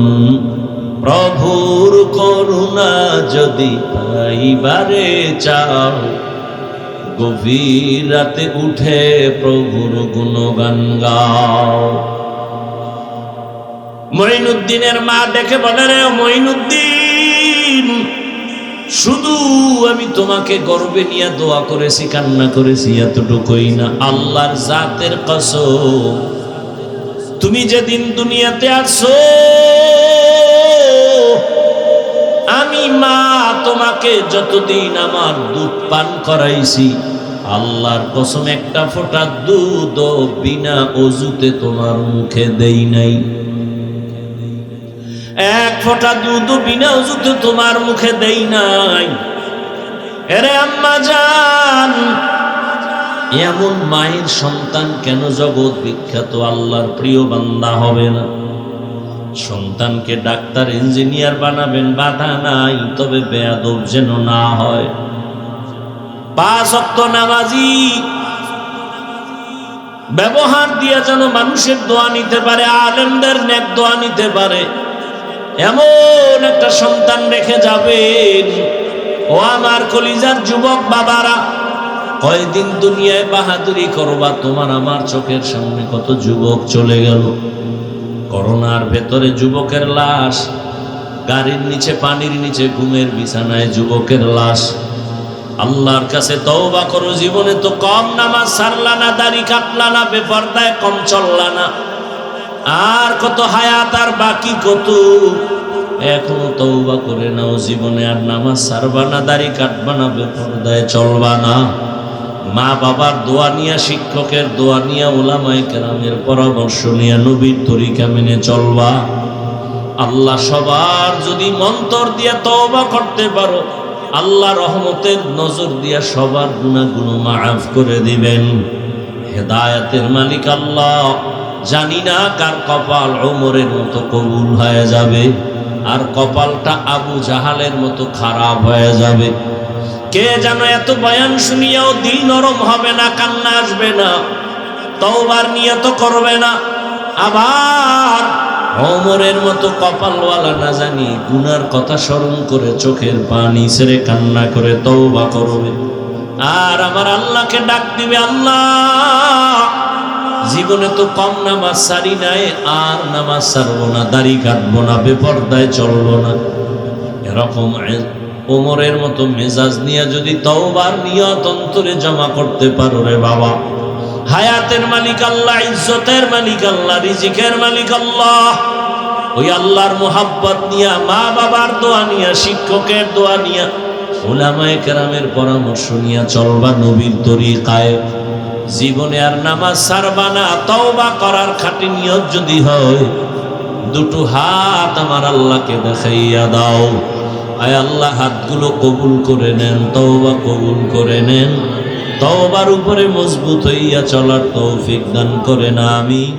প্রভুর করুণা যদি পাইবারে চাও, গভীর রাতে উঠে প্রভুর গুণগান গাও। মঈনুদ্দিনের মা দেখে বলে, রে মঈনুদ্দিন, শুধু আমি তোমাকে গর্বে নিয়ে দোয়া করেছি, কান্না করেছি, এতটুকুই না, আল্লাহর জাতের কসম, তুমি যেদিন দুনিয়াতে আসছো আমি মা তোমাকে যতদিন আমার দুধ পান করাইছি, আল্লাহর কসম একটা ফোঁটা দুধ বিনা ওযুতে তোমার মুখে দেই নাই। এক ফোঁটা দুধ বিনা ওযুতে তোমার মুখে দেই নাই। এরে আম্মা জান, এমন মায়ের সন্তান কেন জগৎ বিখ্যাত আল্লাহর প্রিয় বান্দা হবে না? সন্তানকে ডাক্তার ইঞ্জিনিয়ার বানাবেন, বাধা নাই, তবে বেয়াদব যেন না হয়। 5 ওয়াক্ত নামাজি, ব্যবহার দিয়ে যেন মানুষের দোয়া নিতে পারে, আলেমদের নেক দোয়া নিতে পারে, এমন একটা সন্তান রেখে যাবেন। ও আমার কলিজার যুবক বাবারা, কয়দিন দুনিয়ায় বাহাদুরি করবা? তোমার আমার চোখের সামনে কত যুবক চলে গেল। করোনার ভেতরে যুবকের লাশ, গাড়ির নিচে, পানির নিচে, ঘুমের বিছানায় যুবকের লাশ। আল্লাহর কাছে তওবা করো। জীবনে তো কম নামাজ সারলা না, দাড়ি কাটলা না, বেপরদায় কম চললা না, আর কত হায়াত আর বাকি কত। এখনো তওবা করে নাও। জীবনে আর নামাজ সারবা না, দাড়ি কাটবা না, বেপরদায় চলবা না। মা বাবার দোয়া নিয়া, শিক্ষকের দোয়া নিয়া, উলামায়ে কেরামের পরামর্শ নিয়া নবীর তরিকা মেনে চলবা। আল্লাহ সবার যদি মন্তর দিয়া তওবা করতে পারো, আল্লাহ রহমতের নজর দিয়া সবার গুনাহগুলো মাফ করে দিবেন। হেদায়েতের মালিক আল্লাহ। জানি না কার কপাল ওমরের মতো কবুল হয়ে যাবে, আর কপালটা আবু জাহালের মতো খারাপ হয়ে যাবে। কে যেন এত বয়ান শুনিয়াও দিল নরম হবে না, কান্না আসবে না, তওবার নিয়ত করবে না। আবার ওমরের মতো কপালওয়ালা না জানি গুনার কথা স্মরণ করে চোখের পানি ছেড়ে কান্না করে তওবা করবে, আর আমার আল্লাহকে ডাক দিবে, আল্লাহ জীবনে তো কম নামাজ সারি নাই, আর নামাজ সারবো না, দাড়ি কাটবো না, বেপরদায় চলবো না। এরকম ওমরের মতো মেজাজ নিয়ে যদি তওবার নিয়ত অন্তরে জমা করতে পারো রে বাবা, হায়াতের মালিক আল্লাহ, ইজ্জতের মালিক আল্লাহ, রিজিকের মালিক আল্লাহ, ওই আল্লাহর মোহাব্বত নিয়া, মা বাবার দোয়া নিয়া, শিক্ষকের দোয়া নিয়া, উলামায়ে কেরামের পরামর্শ নিয়া চলবা নবীর তরিকায়। জীবনে আর নামাজ ছাড়বা না। তওবা করার খাঁটি নিয়ত যদি হয়, দুটো হাত আমার আল্লাহকে দেখাইয়া দাও। আয় আল্লাহ, হাতগুলো কবুল করে নেন, তওবা কবুল করে নেন। তওবার উপরে মজবুত হইয়া চলার তৌফিক দান করেন, আমিন।